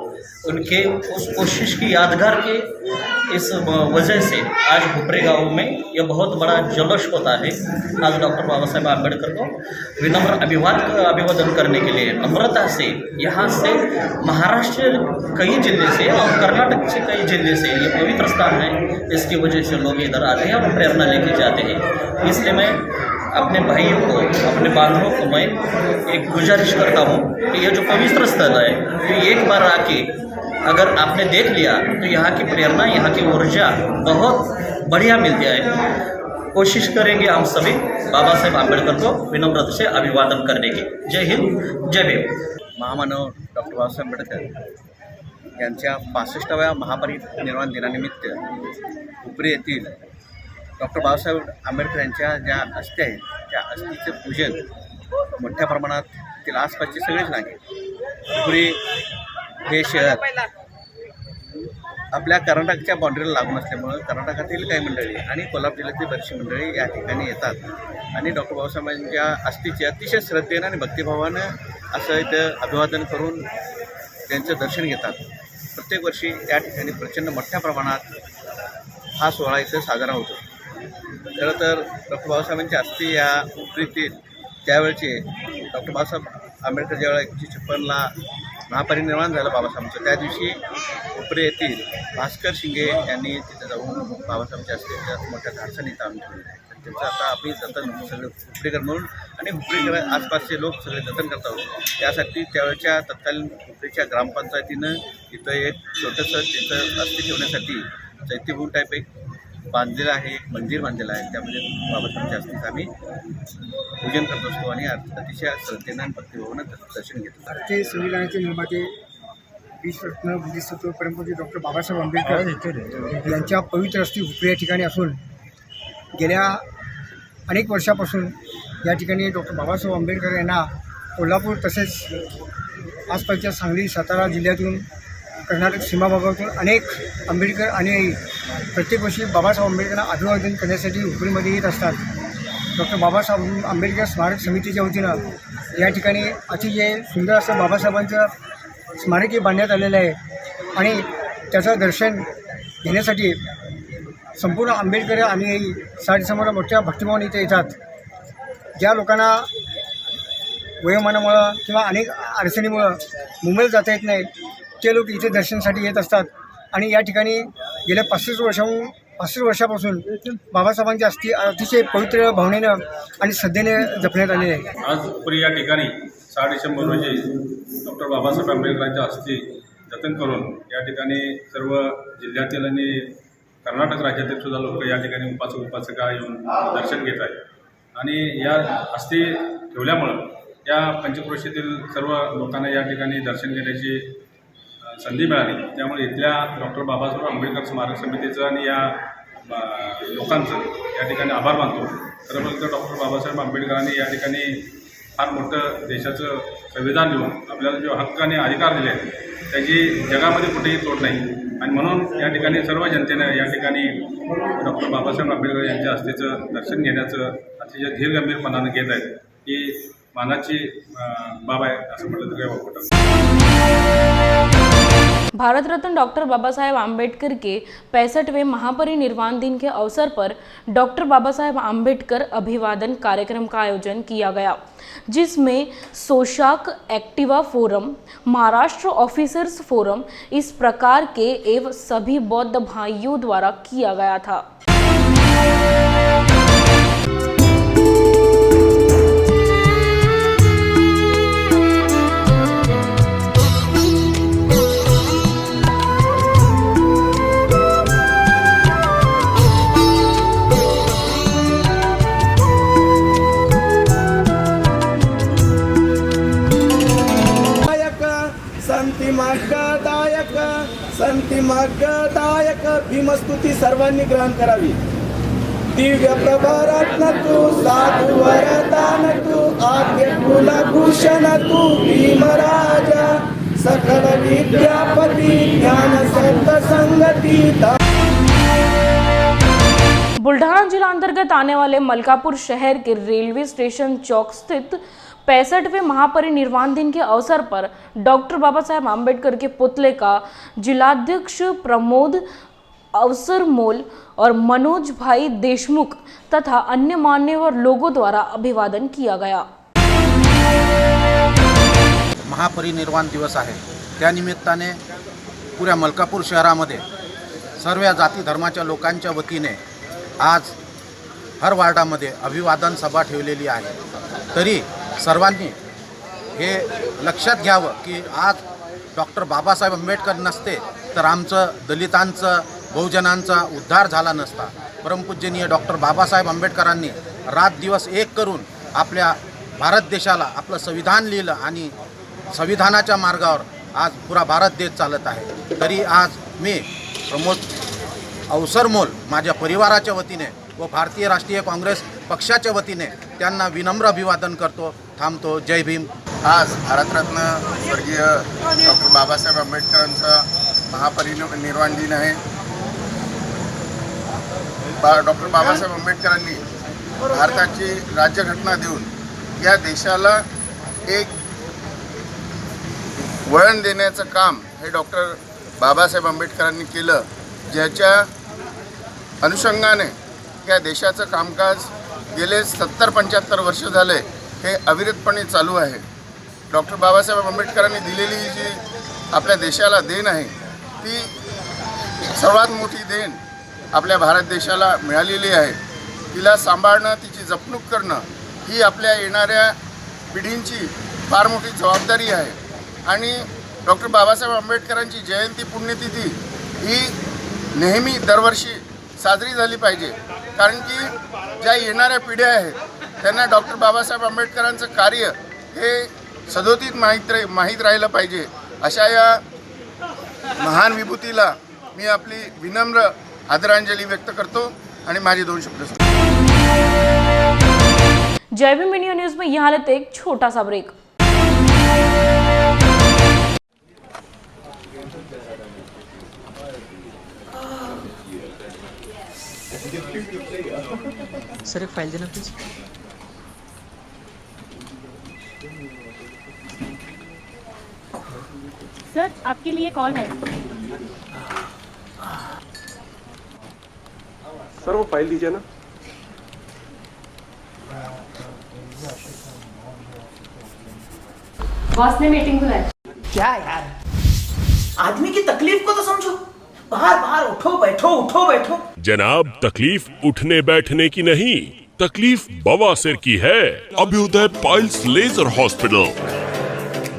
उनके उस कोशिश की यादगार के इस वजह से आज हुपरी गाँव में यह बहुत बड़ा जल्लोष होता है. आज डॉक्टर बाबा साहेब आम्बेडकर को विनम्र अभिवादन करने के लिए नम्रता से यहाँ से महाराष्ट्र कई जिले से और कर्नाटक से कई जिले से ये पवित्र स्थान है, इसकी वजह से लोग इधर आते हैं और प्रेरणा लेके जाते हैं. इसलिए मैं अपने भाइयों को, अपने बांधवों को मैं एक गुजारिश करता हूँ कि ये जो पवित्र स्थल है ये एक बार आके अगर आपने देख लिया तो यहाँ की प्रेरणा, यहाँ की ऊर्जा बहुत बढ़िया मिलती है. कोशिश करेंगे हम सभी बाबा साहेब आम्बेडकर को विनम्रता से अभिवादन करने की. जय हिंद, जय भीम. महामानव डॉक्टर बाबासाहेब आंबेडकर यांच्या 65व्या महापरिनिर्वाण दिनानिमित्त हुपरी येथील डॉक्टर बाबासाहेब आंबेडकर यांच्या ज्या अस्थी आहेत त्या अस्थीचं पूजन मोठ्या प्रमाणात तिला आसपासचे सगळेच नागे. हुपरी हे शहर आपल्या कर्नाटकच्या बाँड्रीला लागून असल्यामुळं कर्नाटकातील काही मंडळी आणि कोल्हापूर जिल्ह्यातील बरीचशी मंडळी या ठिकाणी येतात आणि डॉक्टर बाबासाहेबांच्या अस्थीचे अतिशय श्रद्धेनं आणि भक्तिभावानं असं इथं अभिवादन करून त्यांचं दर्शन घेतात. प्रत्येक वर्षी या ठिकाणी प्रचंड मोठ्या प्रमाणात हा सोहळा इथं साजरा होतो. खरं तर डॉक्टर बाबासाहेबांची अस्थी या हुपरीतील त्यावेळचे डॉक्टर बाबासाहेब आंबेडकर ज्यावेळेला 1956ला महापरिनिर्वाण झालं बाबासाहेबांचं, त्या दिवशी हुपरी येथील भास्कर शिंगे यांनी तिथे जाऊन बाबासाहेबांच्या अस्थीच्या मोठ्या धाडसाने इथं आणून ठेवलेलं आहे. त्यांचं आता आम्ही जतन सगळे हुपरीकर म्हणून आणि हुपरीकर आसपासचे लोक सगळे जतन करत आहोत. त्यासाठी त्यावेळच्या तत्कालीन हुपरीच्या ग्रामपंचायतीनं इथं एक छोटंसं तिथं अस्थी ठेवण्यासाठी चैत्यभूमी टाईप एक बांधलेलं आहे, मंदिर बांधलेलं आहे. त्यामध्ये बाबासाहेबांच्या अस्थीचं आम्ही पूजन करत असतो आणि अतिशय श्रद्धेनं आणि भक्तिभावानं दर्शन घेतो. भारतीय संविधानाचे निर्माते विश्वरत्न बुद्धिसत्व परमपूज्य डॉक्टर बाबासाहेब आंबेडकर यांच्या पवित्र अस्थी हुपरी या ठिकाणी असून गेल्या अनेक वर्षापासून या ठिकाणी डॉक्टर बाबासाहेब आंबेडकर यांना कोल्हापूर तसेच आसपासच्या सांगली, सातारा जिल्ह्यातून, कर्नाटक सीमा भागातून अनेक आंबेडकर आणि प्रत्येक वर्षी बाबासाहेब आंबेडकरांना अभिवादन करण्यासाठी हुपरीमध्ये येत असतात. डॉक्टर बाबासाहेब आंबेडकर स्मारक समितीच्या वतीनं या ठिकाणी अतिशय सुंदर असं बाबासाहेबांचं स्मारकही बांधण्यात आलेलं आहे आणि त्याचं दर्शन घेण्यासाठी संपूर्ण आंबेडकर आणि साडेसमोर मोठ्या भक्तिभावाने इथे येतात. ज्या लोकांना वयोमानामुळं किंवा अनेक अडचणीमुळं मुंबईला जाता येत नाही ते लोक इथे दर्शनासाठी येत असतात आणि या ठिकाणी गेल्या 35 वर्षापासून बाबासाहेबांची अस्थी अतिशय पवित्र भावनेनं आणि श्रद्धेने जपण्यात आलेली आहे. आज हुपरी या ठिकाणी 6 डिसेंबर रोजी डॉक्टर बाबासाहेब आंबेडकरांच्या अस्थी जतन करून या ठिकाणी सर्व जिल्ह्यातील आणि कर्नाटक राज्यातील सुद्धा लोक या ठिकाणी उपासका येऊन दर्शन घेत आहेत आणि या अस्थी ठेवल्यामुळं या पंचक्रोशीतील सर्व लोकांना या ठिकाणी दर्शन घेण्याची संधी मिळाली. त्यामुळे इथल्या डॉक्टर बाबासाहेब आंबेडकर स्मारक समितीचं आणि या लोकांचं या ठिकाणी आभार मानतो. खरं म्हणजे डॉक्टर बाबासाहेब आंबेडकरांनी या ठिकाणी फार मोठं देशाचं संविधान देऊन आपल्याला जो हक्क आणि अधिकार दिले आहेत त्याची जगामध्ये कुठेही तोड नाही आणि म्हणून या ठिकाणी सर्व जनतेनं या ठिकाणी डॉक्टर बाबासाहेब आंबेडकर यांच्या अस्थीचं दर्शन घेण्याचं अतिशय धीरगंभीरपणानं घेत आहेत की मानाची बाब आहे असं म्हटलं तर काही वापरत नाही. भारत रत्न डॉक्टर बाबा साहेब आम्बेडकर के 65वें महापरिनिर्वाण दिन के अवसर पर डॉक्टर बाबा साहेब आम्बेडकर अभिवादन कार्यक्रम का आयोजन किया गया, जिसमें सोशाक एक्टिवा फोरम, महाराष्ट्र ऑफिसर्स फोरम इस प्रकार के एवं सभी बौद्ध भाइयों द्वारा किया गया था। संती मार्गदायक भीमस्तुती सर्वांनी ग्रहण करावी। दिव्य प्रभारत्न तू, साधु वरदान तू, आद्य कुलभूषण तू, भीमराजा सकल विद्यापति, ज्ञान सत्य संगति। बुल्ढाना जिला अंतर्गत आने वाले मलकापुर शहर के रेलवे स्टेशन चौक स्थित 65वें महापरिनिर्वाण दिन के अवसर पर डॉक्टर बाबा साहेब आम्बेडकर के पुतले का जिलाध्यक्ष प्रमोद अवसरमोल और मनोज भाई देशमुख तथा अन्य मान्यवर लोगों द्वारा अभिवादन किया गया। महापरिनिर्वाण दिवस आहे, त्यानिमित्ताने पुऱ्या मलकापूर शहरामध्ये सर्व जाती धर्माच्या लोकांच्या वतीने आज हर वार्डामध्ये अभिवादन सभा ठेवलेली आहे। तरी सर्वांनी हे लक्षात घ्यावं की आज डॉक्टर बाबासाहेब आंबेडकर नसते तर आमचं दलितांचं बहुजनांचा उद्धार झाला नसता। परमपूजनीय डॉक्टर बाबासाहेब आंबेडकरांनी रात दिवस एक करून आपल्या भारत देशाला आपलं संविधान लिहिलं आणि संविधानाच्या मार्गावर आज पुरा भारत देश चालत आहे। तरी आज मी प्रमोद अवसरमोल माझ्या परिवाराच्या वतीने व भारतीय राष्ट्रीय काँग्रेस पक्षाच्या वतीने त्यांना विनम्र अभिवादन करतो। थांबतो। जय भीम। आज भारतरत्न स्वर्गीय डॉक्टर बाबासाहेब आंबेडकरांचा महापरिनिर्वाण दिन आहे। डॉक्टर बाबासाहेब आंबेडकरांनी भारताची राज्यघटना देऊन या देशाला एक वळण देण्याचं काम हे डॉक्टर बाबासाहेब आंबेडकरांनी केलं, ज्याच्या अनुषंगाने या देशाचं कामकाज गेले 70-75 वर्ष झाले हे अविरतपणे चालू आहे। डॉक्टर बाबासाहेब आंबेडकरांनी दिलेली जी आपल्या देशाला देण आहे ती सर्वात मोठी देण आपल्या भारत देशाला मिळालेली आहे। तिला सांभाळणं, तिची जपणूक करणं ही आपल्या येणाऱ्या पिढींची फार मोठी जबाबदारी आहे। आणि डॉक्टर बाबासाहेब आंबेडकरांची जयंती पुण्यतिथी ही नेहमी दरवर्षी साजरी झाली पाहिजे, कारण की ज्या येणाऱ्या पिढ्या आहेत त्यांना डॉक्टर बाबासाहेब आंबेडकरांचं कार्य हे सदोदित माहीत राहिलं पाहिजे। अशा या महान विभूतीला मी आपली विनम्र आदरांजली व्यक्त करतो आणि माझे 2 शब्द सांगतो। जय भीम मीडिया न्यूज में यहाँ लेते एक छोटा सा ब्रेक। सर एक फाइल देना प्लीज। सर आपके लिए कॉल है। सर वो फाइल दीजिए ना। बॉस ने मीटिंग बुलाई। क्या यार, आदमी की तकलीफ को तो समझो। बाहर बाहर उठो बैठो। जनाब, तकलीफ उठने बैठने की नहीं, तकलीफ बवासीर की है। अभ्युदय पाइल्स लेजर हॉस्पिटल,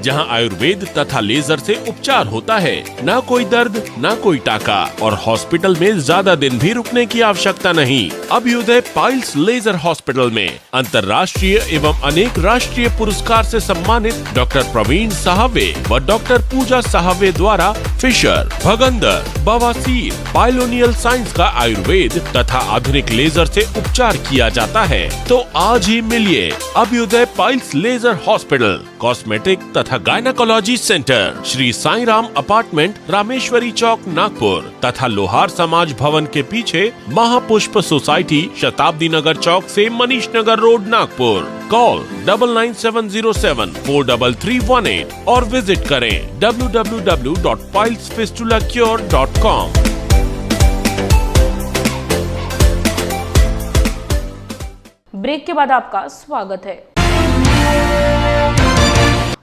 जहां आयुर्वेद तथा लेजर से उपचार होता है। ना कोई दर्द, ना कोई टाका, और हॉस्पिटल में ज्यादा दिन भी रुकने की आवश्यकता नहीं। अभ्युदय पाइल्स लेजर हॉस्पिटल में अंतर्राष्ट्रीय एवं अनेक राष्ट्रीय पुरस्कार से सम्मानित डॉक्टर प्रवीण साहवे व डॉक्टर पूजा साहवे द्वारा फिशर, भगंदर, बवासीर, पाइलोनियल साइंस का आयुर्वेद तथा आधुनिक लेजर से उपचार किया जाता है। तो आज ही मिलिए Abhyudaya piles laser hospital, cosmetic तथा gynaecology centre, Shri Sai Ram apartment, Rameshwari Chowk, Nagpur तथा लोहार समाज भवन के पीछे महापुष्प सोसाइटी, शताब्दी नगर चौक से मनीष नगर रोड, नागपुर। कॉल 9970743318 और विजिट करें www.pilesfistulacure.com। ब्रेक के बाद आपका स्वागत है।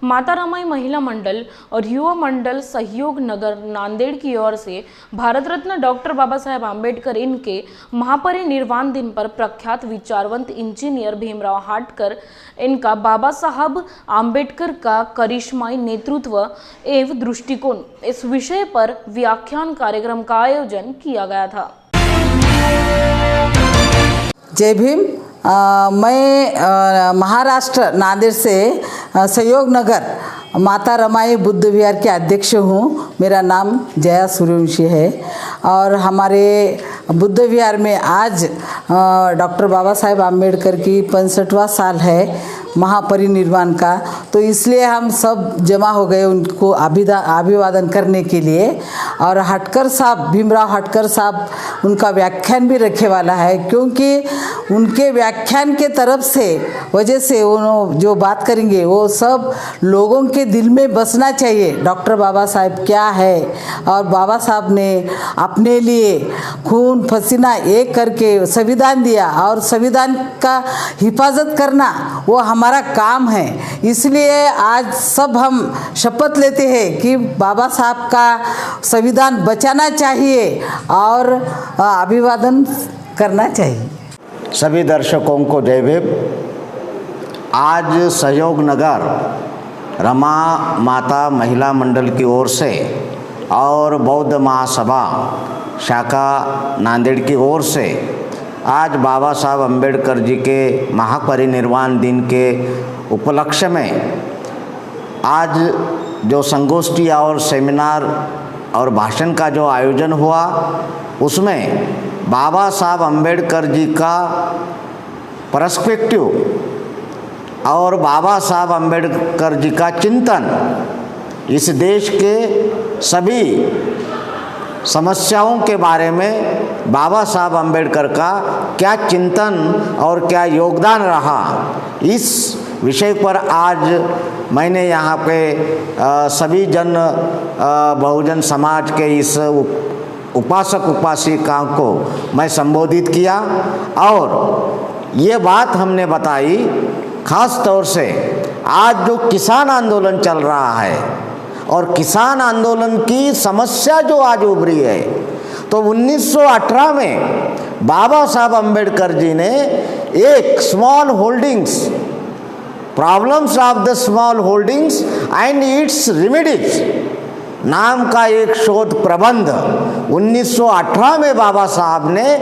माता रमाई महिला मंडल और युवा मंडल सहयोग नगर नांदेड़ की or say Bharat Ratna doctor Baba Saheb Ambedkar इनके महापरिनिर्वाण दिन पर प्रख्यात विचारवंत इंजीनियर भीमराव हाटकर इनका बाबा साहब आम्बेडकर का करिश्माई नेतृत्व एवं दृष्टिकोण इस विषय पर व्याख्यान कार्यक्रम का आयोजन किया गया था। जय भीम। मैं महाराष्ट्र नांदेड़ से सहयोग नगर माता रमाई बुद्ध विहार के अध्यक्ष हूँ। मेरा नाम जया सूर्यवंशी है और हमारे बुद्ध विहार में आज डॉक्टर बाबा साहेब आम्बेडकर की 65वां साल है महापरिनिर्वाण का, तो इसलिए हम सब जमा हो गए उनको अभिवादन करने के लिए। और हटकर साहब भीमराव हटकर साहब उनका व्याख्यान भी रखे वाला है, क्योंकि उनके व्याख्यान के तरफ से वजह से वो जो बात करेंगे वो सब लोगों के दिल में बसना चाहिए। डॉक्टर बाबा साहेब क्या है और बाबा साहब ने अपने लिए खून पसीना एक करके संविधान दिया और संविधान का हिफाजत करना वो हमारा काम है। इसलिए आज सब हम शपथ लेते हैं कि बाबा साहब का संविधान बचाना चाहिए और अभिवादन करना चाहिए। सभी दर्शकों को जय भीम। आज सहयोग नगर रमा माता महिला मंडल की ओर से और बौद्ध महासभा शाखा नांदेड़ की ओर से आज बाबा साहब अम्बेडकर जी के महापरिनिर्वाण दिन के उपलक्ष्य में आज जो संगोष्ठी और सेमिनार और भाषण का जो आयोजन हुआ, उसमें बाबा साहब अम्बेडकर जी का पर्सपेक्टिव और बाबा साहब अम्बेडकर जी का चिंतन इस देश के सभी समस्याओं के बारे में बाबा साहब अम्बेडकर का क्या चिंतन और क्या योगदान रहा, इस विषय पर आज मैंने यहाँ पे सभी बहुजन समाज के इस उपासक उपासिकाओं को मैं संबोधित किया और ये बात हमने बताई खास तौर से आज जो किसान आंदोलन चल रहा है और किसान आंदोलन की समस्या जो आज उभरी है, तो 1918 में बाबा साहब अम्बेडकर जी ने एक small holdings problems of the small holdings end it's remedies नाम का एक शोध प्रबंध 1918 में बाबा साहब ने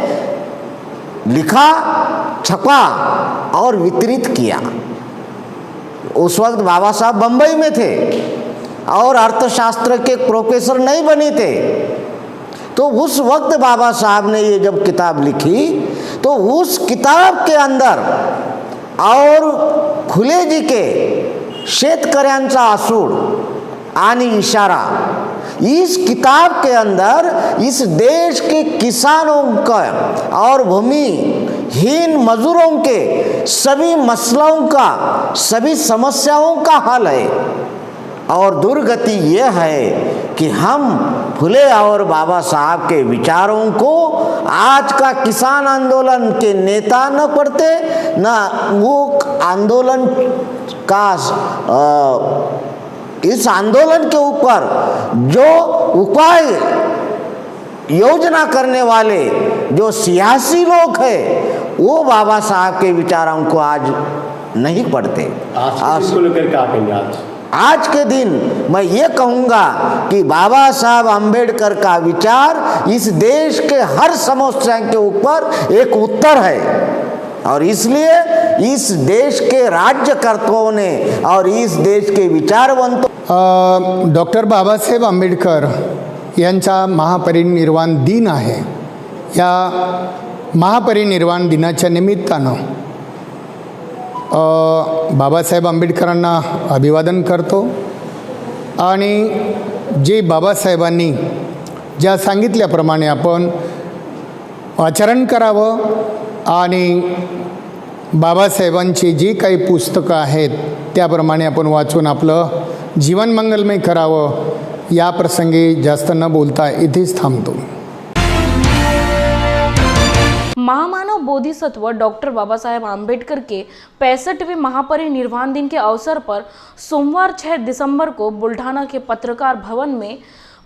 लिखा, छपा और वितरित किया। उस वक्त बाबा साहब बम्बई में थे और अर्थशास्त्र के प्रोफेसर नहीं बने थे, तो उस वक्त बाबा साहब ने ये जब किताब लिखी तो उस किताब के अंदर और खुले जी के शेतकऱ्यांचा आसूड आणि इशारा, इस किताब के अंदर इस देश के किसानों का और भूमिहीन मजदूरों के सभी मसलों का, सभी समस्याओं का हल है। और दुर्गति ये है कि हम फुले और बाबा साहब के विचारों को आज का किसान आंदोलन के नेता न पढ़ते, न वो आंदोलन का इस आंदोलन के ऊपर जो उपाय योजना करने वाले जो सियासी लोग हैं, वो बाबा साहब के विचारों को आज नहीं पढ़ते। आज को लेकर क्या कहेंगे? आज के दिन मैं ये कहूँगा कि बाबा साहब अम्बेडकर का विचार इस देश के हर समस्या के ऊपर एक उत्तर है और इसलिए इस देश के राज्यकर्ताओं ने और इस देश के विचारवंतों डॉक्टर बाबासाहेब आंबेडकर यांचा महापरिनिर्वाण दिन आहे। या महापरिनिर्वाण दिनाच्या निमित्तानं बाबासाहेब आंबेडकरांना अभिवादन करतो आणि जे बाबासाहेबांनी ज्या सांगितल्याप्रमाणे आपण आचरण करावं आणि बाबासाहेबांची जी काही पुस्तकं आहेत त्याप्रमाणे आपण वाचून आपलं जीवन मंगलमय करावं. या प्रसंगी जास्त न बोलता इथेच थांबतो. महामानव बोधिसत्व डॉक्टर बाबा साहेब आम्बेडकर के 65वें महापरिनिर्वाण दिन के अवसर पर सोमवार 6 दिसंबर को बुल्ढाना के पत्रकार भवन में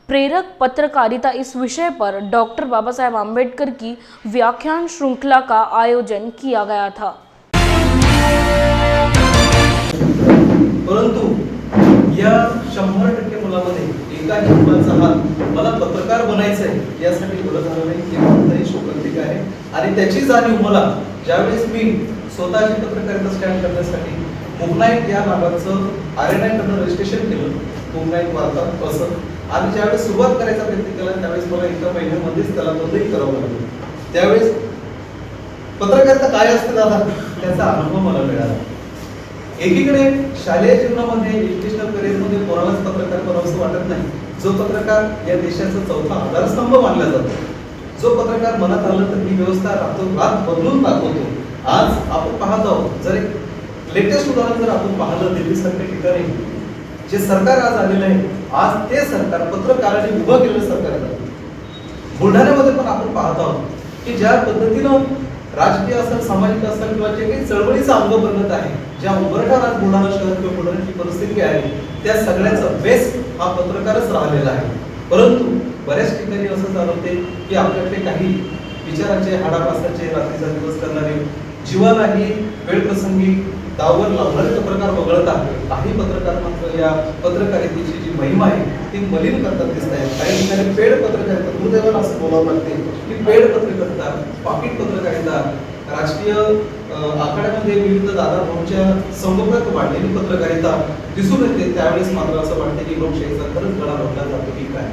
प्रेरक पत्रकारिता इस विषय पर डॉक्टर बाबा साहेब आम्बेडकर की व्याख्यान श्रृंखला का आयोजन किया गया था. परंतु या 100% मुलामध्ये एकाही मुलाचा हात मला पत्रकार बनायचं आहे यासाठी बोलत झालं नाही. हे कोणतंही शोकांतिक आहे आणि त्याची जाणीव मला ज्यावेळेस मी स्वतःची पत्रकारिता स्टँड करण्यासाठी मुगनाईक या नावाचं आर्यनाईकडनं रजिस्ट्रेशन केलं. मुगनाईक वार्ता असं आणि ज्यावेळेस सुरुवात करायचा प्रयत्न केला त्यावेळेस मला एका महिन्यामध्येच त्याला बंदही करावं लागलं. त्यावेळेस पत्रकारिता काय असते दादा त्याचा अनुभव मला मिळाला. एकीकडे शालेय जीवनामध्ये एज्युकेशनल करिअरमध्ये कोणालाच पत्रकार बनावंसं वाटत नाही. जो पत्रकार या देशाचा चौथा आधारस्तंभ मानला जातो, जो पत्रकार मनात आलं तर ही व्यवस्था रातोरात बदलून दाखवतो. आज आपण पाहत आहोत, जर एक लेटेस्ट उदाहरण जर आपण पाहिलं दिल्लीसारख्या ठिकाणी जे सरकार आज आलेलं आहे, आज ते सरकार पत्रकारांनी उभं केलेलं सरकार आहे. बुलढाण्यामध्ये पण आपण पाहत आहोत की ज्या पद्धतीनं राजकीय असेल, सामाजिक असेल किंवा जे काही चळवळीचा अंग बनत आहे, ज्या उंबरठ्यावर आज बुलढाणा शहर किंवा बुलढाण्याची परिस्थिती आहे, त्या सगळ्याचा बेस हा पत्रकारच राहिलेला आहे. परंतु बऱ्याच ठिकाणी असं जाणवते की आपल्याकडे काही विचारांचे हाडापासाचे रात्रीचा दिवस करणारे जीवालाही वेळप्रसंगी दावर लावणारे पत्रकार वगळतात. काही पत्रकार मात्र या पत्रकारितेची जी महिमा आहे ती मलिन करतात दिसत आहेत. काही ठिकाणी पेड पत्रकारिता, दुर्दैवानं असं बोलावं लागते की पेड पत्रकारिता, पाकिट पत्रकारिता, राजकीय आखाड्यामध्ये विविध दादा भाऊंच्या संगोपनात वाढलेली पत्रकारिता दिसून येते. त्यावेळेस मात्र असं वाटते की लोकशाहीचा खरंच गळा घोटला जातो की काय.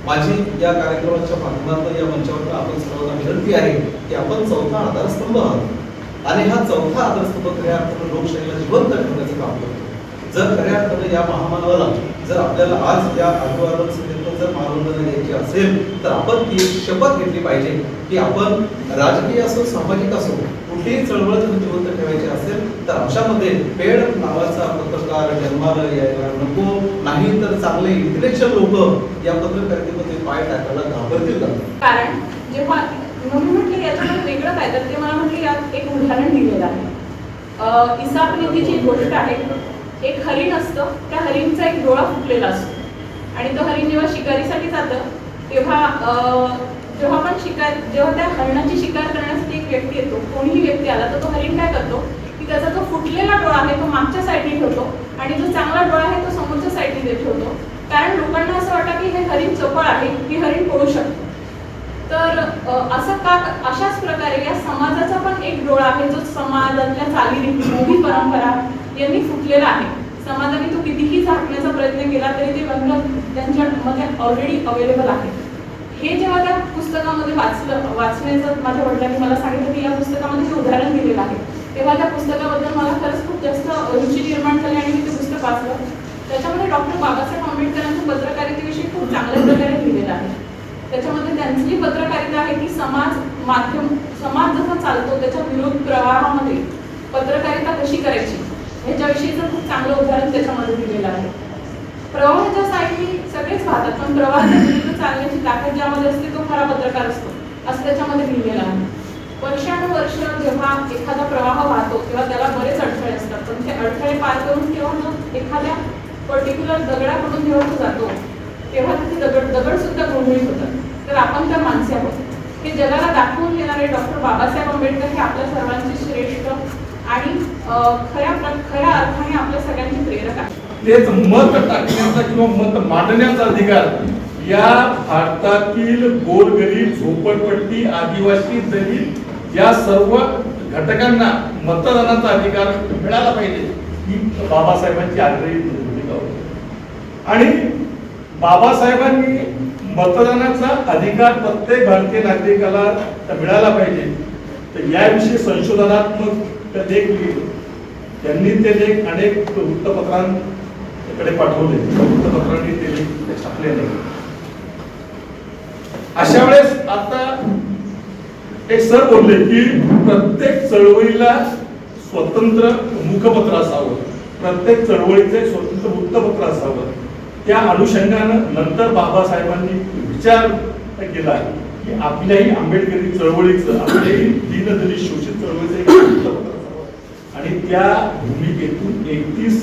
माझी या कार्यक्रमाच्या माध्यमातून या मंचावर आपण सर्वांना विनंती आहे की आपण चौथा आधारस्तंभ आहोत आणि हा चौथा आधारस्तंभ खऱ्या अर्थानं लोकशाहीला जिवंत ठेवण्याचं काम करतो. जर खऱ्या अर्थानं या महामानवाला जर आपल्याला आज या अभिवादन सभेतून जर मानवंदना द्यायची असेल तर आपण ती शपथ घेतली पाहिजे की आपण राजकीय असो, सामाजिक असो, कुठलीही चळवळ जर जिवंत ठेवायची असेल तर अशामध्ये पेड नावाचा पत्रकार जन्माला यायला नको. नाही तर चांगले इंटेलेक्च्युअल लोक या पत्रकारितेमध्ये पाय टाकायला घाबरतील का? कारण जेव्हा म्हणून म्हटलं याच्यामध्ये वेगळं काय तर ते मला म्हटलं यात एक उदाहरण दिलेलं आहे. इसाप नीतीची एक गोष्ट आहे. एक हरिण असतं, त्या हरिणचा एक डोळा फुटलेला असतो आणि तो हरिण जेव्हा शिकारीसाठी जातं तेव्हा जेव्हा त्या हरणाची शिकार करण्यासाठी एक व्यक्ती येतो, कोणीही व्यक्ती आला तर तो हरिण काय करतो की त्याचा जो फुटलेला डोळा आहे तो मागच्या साईडने ठेवतो आणि जो चांगला डोळा आहे तो समोरच्या साईडने ठेवतो. कारण लोकांना असं वाटतं की हे हरिण चपळ आहे, ही हरिण पळू शकतो. तर असं का अशाच प्रकारे या समाजाचा पण एक डोळा आहे जो समाजातल्या चालीरीती, रूढी, परंपरा यांनी फुटलेला आहे. समाजाने तो कितीही झाकण्याचा प्रयत्न केला तरी ते बंध त्यांच्यामध्ये ऑलरेडी अवेलेबल आहे. हे जेव्हा त्या पुस्तकामध्ये वाचण्याचं माझ्या वडिलांनी मला सांगितलं की या पुस्तकामध्ये जे उदाहरण दिलेलं आहे तेव्हा त्या पुस्तकाबद्दल मला खरंच खूप जास्त रुची निर्माण झाली आणि मी ते पुस्तक वाचलं. त्याच्यामध्ये डॉक्टर बाबासाहेब आंबेडकरांच्या पत्रकारितेविषयी खूप चांगल्या प्रकारे लिहिलेलं आहे. त्याच्यामध्ये त्यांची जी पत्रकारिता आहे ती समाज जसा चालतो त्याच्या विरोध प्रवाहामध्ये पत्रकारिता कशी करायची ह्याच्याविषयीचं खूप चांगलं उदाहरण त्याच्यामध्ये दिलेलं आहे. प्रवाहाच्या साईडनी सगळेच पाहतात पण प्रवाहाच्या विरुद्ध चालण्याची ताकद ज्यामध्ये असते तो खरा पत्रकार असतो असं त्याच्यामध्ये लिहिलेलं आहे. वर्षानुवर्ष जेव्हा एखादा प्रवाह वाहतो तेव्हा त्याला बरेच अडथळे असतात पण ते अडथळे पार करून जेव्हा तो एखाद्या पर्टिक्युलर दगडाकडून जेव्हा तो जातो तेव्हा तिथे दगड सुद्धा गुळगुळीत होतात. तर आपण त्या माणसे आहोत. हे जगाला दाखवून देणारे डॉक्टर बाबासाहेब आंबेडकर हे आपल्या सर्वांचे श्रेष्ठ आणि खऱ्या अर्थाने आपल्या सगळ्यांचे प्रेरक आहे. तेच मत टाकण्याचा किंवा मत मांडण्याचा अधिकार या भारतातील गोरगरीब, झोपडपट्टी, आदिवासी, दलित या सर्व घटकांना मतदानाचा अधिकार मिळाला पाहिजे ही बाबासाहेबांची आग्रही भूमिका होती. आणि बाबासाहेबांनी मतदानाचा अधिकार प्रत्येक भारतीय नागरिकाला मिळाला पाहिजे तर याविषयी संशोधनात्मक लेख लिहिले. त्यांनी ते लेख अनेक वृत्तपत्रांकडे पाठवले, वृत्तपत्रांनी ते लेख छापले नाही. अशा वेळेस आता एक सर बोलले की प्रत्येक चळवळीला स्वतंत्र मुखपत्र असावं, प्रत्येक चळवळीचं एक स्वतंत्र वृत्तपत्र असावं. त्या अनुषंगानं नंतर बाबासाहेबांनी विचार केला की आपल्याही आंबेडकरी चळवळीचं, आपल्याही दीनदलित शोषित चळवळीचं एक वृत्तपत्र असावं. आणि त्या भूमिकेतून 31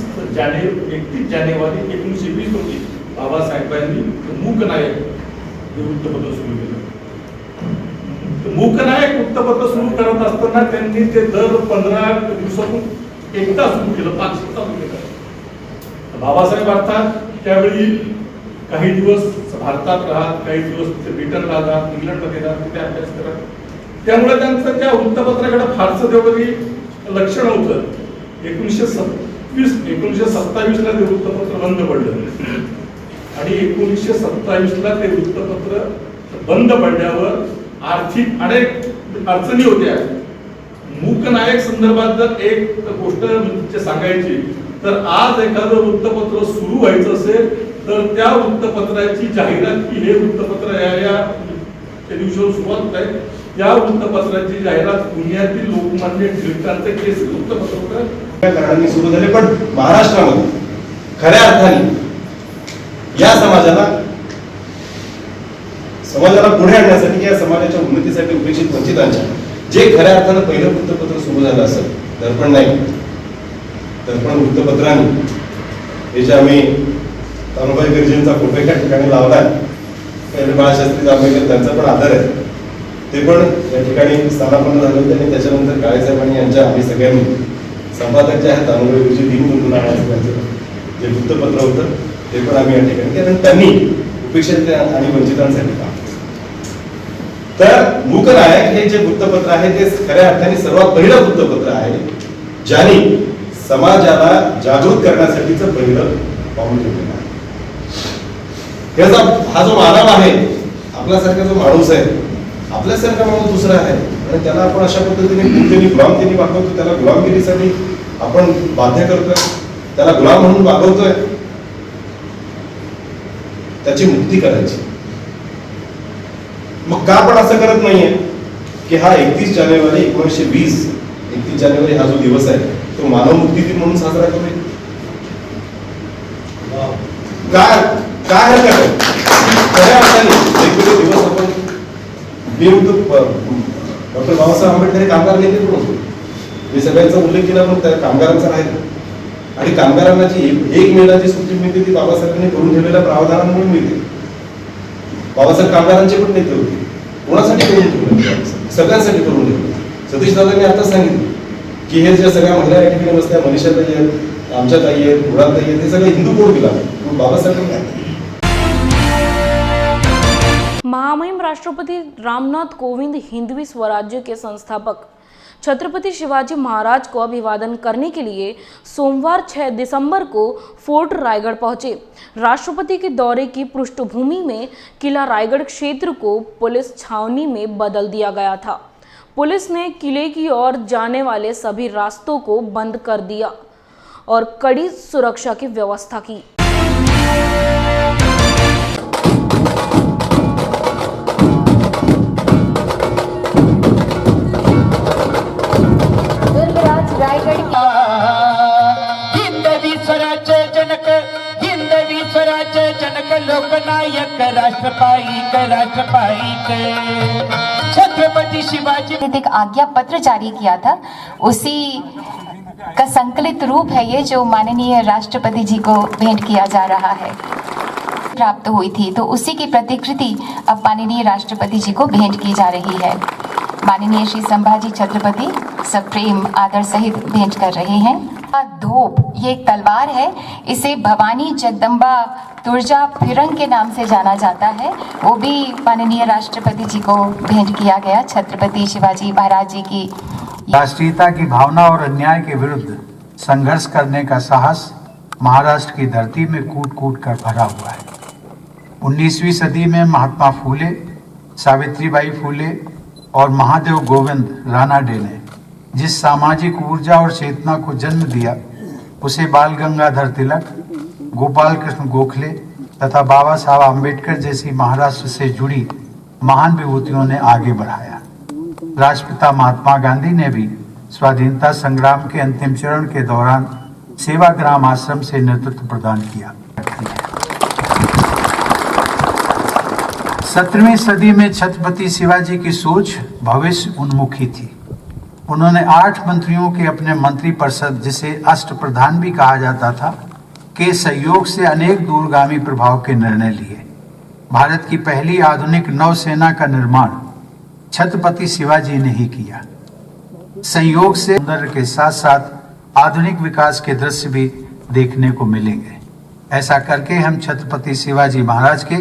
जानेवारी 1920 रोजी बाबासाहेबांनी मूकनायक हे वृत्तपत्र सुरू केलं. मूकनायक वृत्तपत्र सुरू करत असताना त्यांनी ते दर 15 दिवसातून एकदा सुरू केलं, 500 चालू केलं. बाबासाहेब अर्थात त्यावेळी काही दिवस भारतात राहत, काही दिवस तिथे ब्रिटनला राहत, इंग्लंडमध्ये राहत, तिथे अभ्यास करत. त्यामुळे त्यांचं त्या वृत्तपत्राकडे फारसं तेवढं लक्ष नव्हतं. 1927 ला ते वृत्तपत्र बंद पडलं आणि 1927 ला ते वृत्तपत्र बंद पडल्यावर आर्थिक अनेक अडचणी होत्या. मूकनायक संदर्भात जर एक गोष्ट सांगायची तर आज एखादं वृत्तपत्र सुरू व्हायचं असेल तर त्या वृत्तपत्राची जाहिरात की हे वृत्तपत्र या दिवसावर सुरुवात होत आहे, या वृत्तपत्राची जाहिरात पुण्यातील लोकमान्य टिळकांचे केसरी वृत्तपत्र होतं. कारणांनी सुरू झाले. पण महाराष्ट्रामध्ये खऱ्या अर्थाने या समाजाला पुढे आणण्यासाठी, या समाजाच्या उन्नतीसाठी उपेक्षित वंचितांच्या जे खऱ्या अर्थानं पहिलं वृत्तपत्र सुरू झालं असेल, दर्पण नाही, दर्पण वृत्तपत्राने हे जे आम्ही तानुबाई गर्जेंचा फोटो एका ठिकाणी लावलाय, पहिले बाळशास्त्री जांभेकर त्यांचा पण आदर आहे, ते पण या ठिकाणी स्थानापन्न झाले होते. आणि त्याच्यानंतर काळेसाहेबांनी यांच्या आम्ही सगळ्यांनी संपादक जे आहेत तानुबाई गर्जे दीनबंधू नावाचं त्यांचं जे वृत्तपत्र होतं ते पण आम्ही या ठिकाणी, कारण त्यांनी उपेक्षित आणि वंचितांसाठी काम. तर मूकनायक हे जे वृत्तपत्र आहे ते खऱ्या अर्थाने सर्वात पहिलं वृत्तपत्र आहे ज्याने समाजाला जागृत करण्यासाठीचं पहिलं पाऊल ठेवलेलं आहे. हा जो मानव आहे, आपल्यासारखा जो माणूस आहे, आपल्यासारखा माणूस दुसरा आहे आणि त्याला आपण अशा पद्धतीने गुलामगिरी वागवतो, त्याला गुलामगिरीसाठी आपण बाध्य करतोय, त्याला गुलाम म्हणून वागवतोय. त्याची मुक्ती करायची. मग का आपण असं करत नाहीये की हा 31 जानेवारी 1920 हा जो दिवस आहे तो मानव मुक्ती दिन म्हणून साजरा करूया? काय हरकत आहे? खऱ्या अर्थाने वेगवेगळे दिवस आपण डॉक्टर बाबासाहेब आंबेडकर कामगार नेते पण होते. मी सगळ्यांचा उल्लेख केला पण त्या कामगारांचा राहिला. आणि कामगारांना जी 1 मेला जी सुट्टी मिळते ती बाबासाहेबांनी करून ठेवलेल्या प्रावधानांमुळे मिळते. बाबासाहेब कामगारांचे पण नेते होते. कोणासाठी करून ठेवले? सगळ्यांसाठी करून ठेवले. सतीश दादांनी आता सांगितलं की हे ज्या सगळ्या महिला या ठिकाणी बसल्या, मनीषा ताई आहेत, आमच्या ताई आहेत, मुळात ताई आहेत, हे सगळे हिंदू कोड दिला बाबासाहेबांनी. महामहिम राष्ट्रपति रामनाथ कोविंद हिंदवी स्वराज्य के संस्थापक छत्रपति शिवाजी महाराज को अभिवादन करने के लिए सोमवार 6 दिसंबर को फोर्ट रायगढ़ पहुंचे। राष्ट्रपति के दौरे की पृष्ठभूमि में किला रायगढ़ क्षेत्र को पुलिस छावनी में बदल दिया गया था। पुलिस ने किले की ओर जाने वाले सभी रास्तों को बंद कर दिया और कड़ी सुरक्षा की व्यवस्था की। हिंदवी स्वराज्य जनक लोकनायक राष्ट्रपाईक छत्रपति शिवाजी एक आज्ञा पत्र जारी किया था, उसी का संकलित रूप है ये जो माननीय राष्ट्रपति जी को भेंट किया जा रहा है। प्राप्त हुई थी तो उसी की प्रतिकृति अब माननीय राष्ट्रपति जी को भेंट की जा रही है। माननीय श्री संभाजी छत्रपति सब प्रेम आदर सहित भेंट कर रहे हैं। धोप ये एक तलवार है, इसे भवानी जगदम्बा तुर्जा फिरंग के नाम से जाना जाता है, वो भी माननीय राष्ट्रपति जी को भेंट किया गया। छत्रपति शिवाजी महाराज जी की राष्ट्रीयता की भावना और अन्याय के विरुद्ध संघर्ष करने का साहस महाराष्ट्र की धरती में कूट कूट कर भरा हुआ है। 19वीं सदी में महात्मा फूले, सावित्रीबाई फूले और महादेव गोविंद रानाडे ने जिस सामाजिक ऊर्जा और चेतना को जन्म दिया, उसे बाल गंगाधर तिलक, गोपाल कृष्ण गोखले तथा बाबा साहब आम्बेडकर जैसी महाराष्ट्र से जुड़ी महान विभूतियों ने आगे बढ़ाया। राष्ट्रपिता महात्मा गांधी ने भी स्वाधीनता संग्राम के अंतिम चरण के दौरान सेवाग्राम आश्रम से नेतृत्व प्रदान किया। 17वीं सदी में छत्रपति शिवाजी की सोच भविष्य उन्मुखी थी। उन्होंने 8 मंत्रियों के अपने मंत्रिपरिषद, जिसे अष्टप्रधान भी कहा जाता था, के सहयोग से अनेक दूरगामी प्रभाव के निर्णय लिए। भारत की पहली आधुनिक नौसेना का निर्माण छत्रपति शिवाजी ने ही किया। संयोग से सौंदर्य के साथ साथ आधुनिक विकास के दृश्य भी देखने को मिलेंगे। ऐसा करके हम छत्रपति शिवाजी महाराज के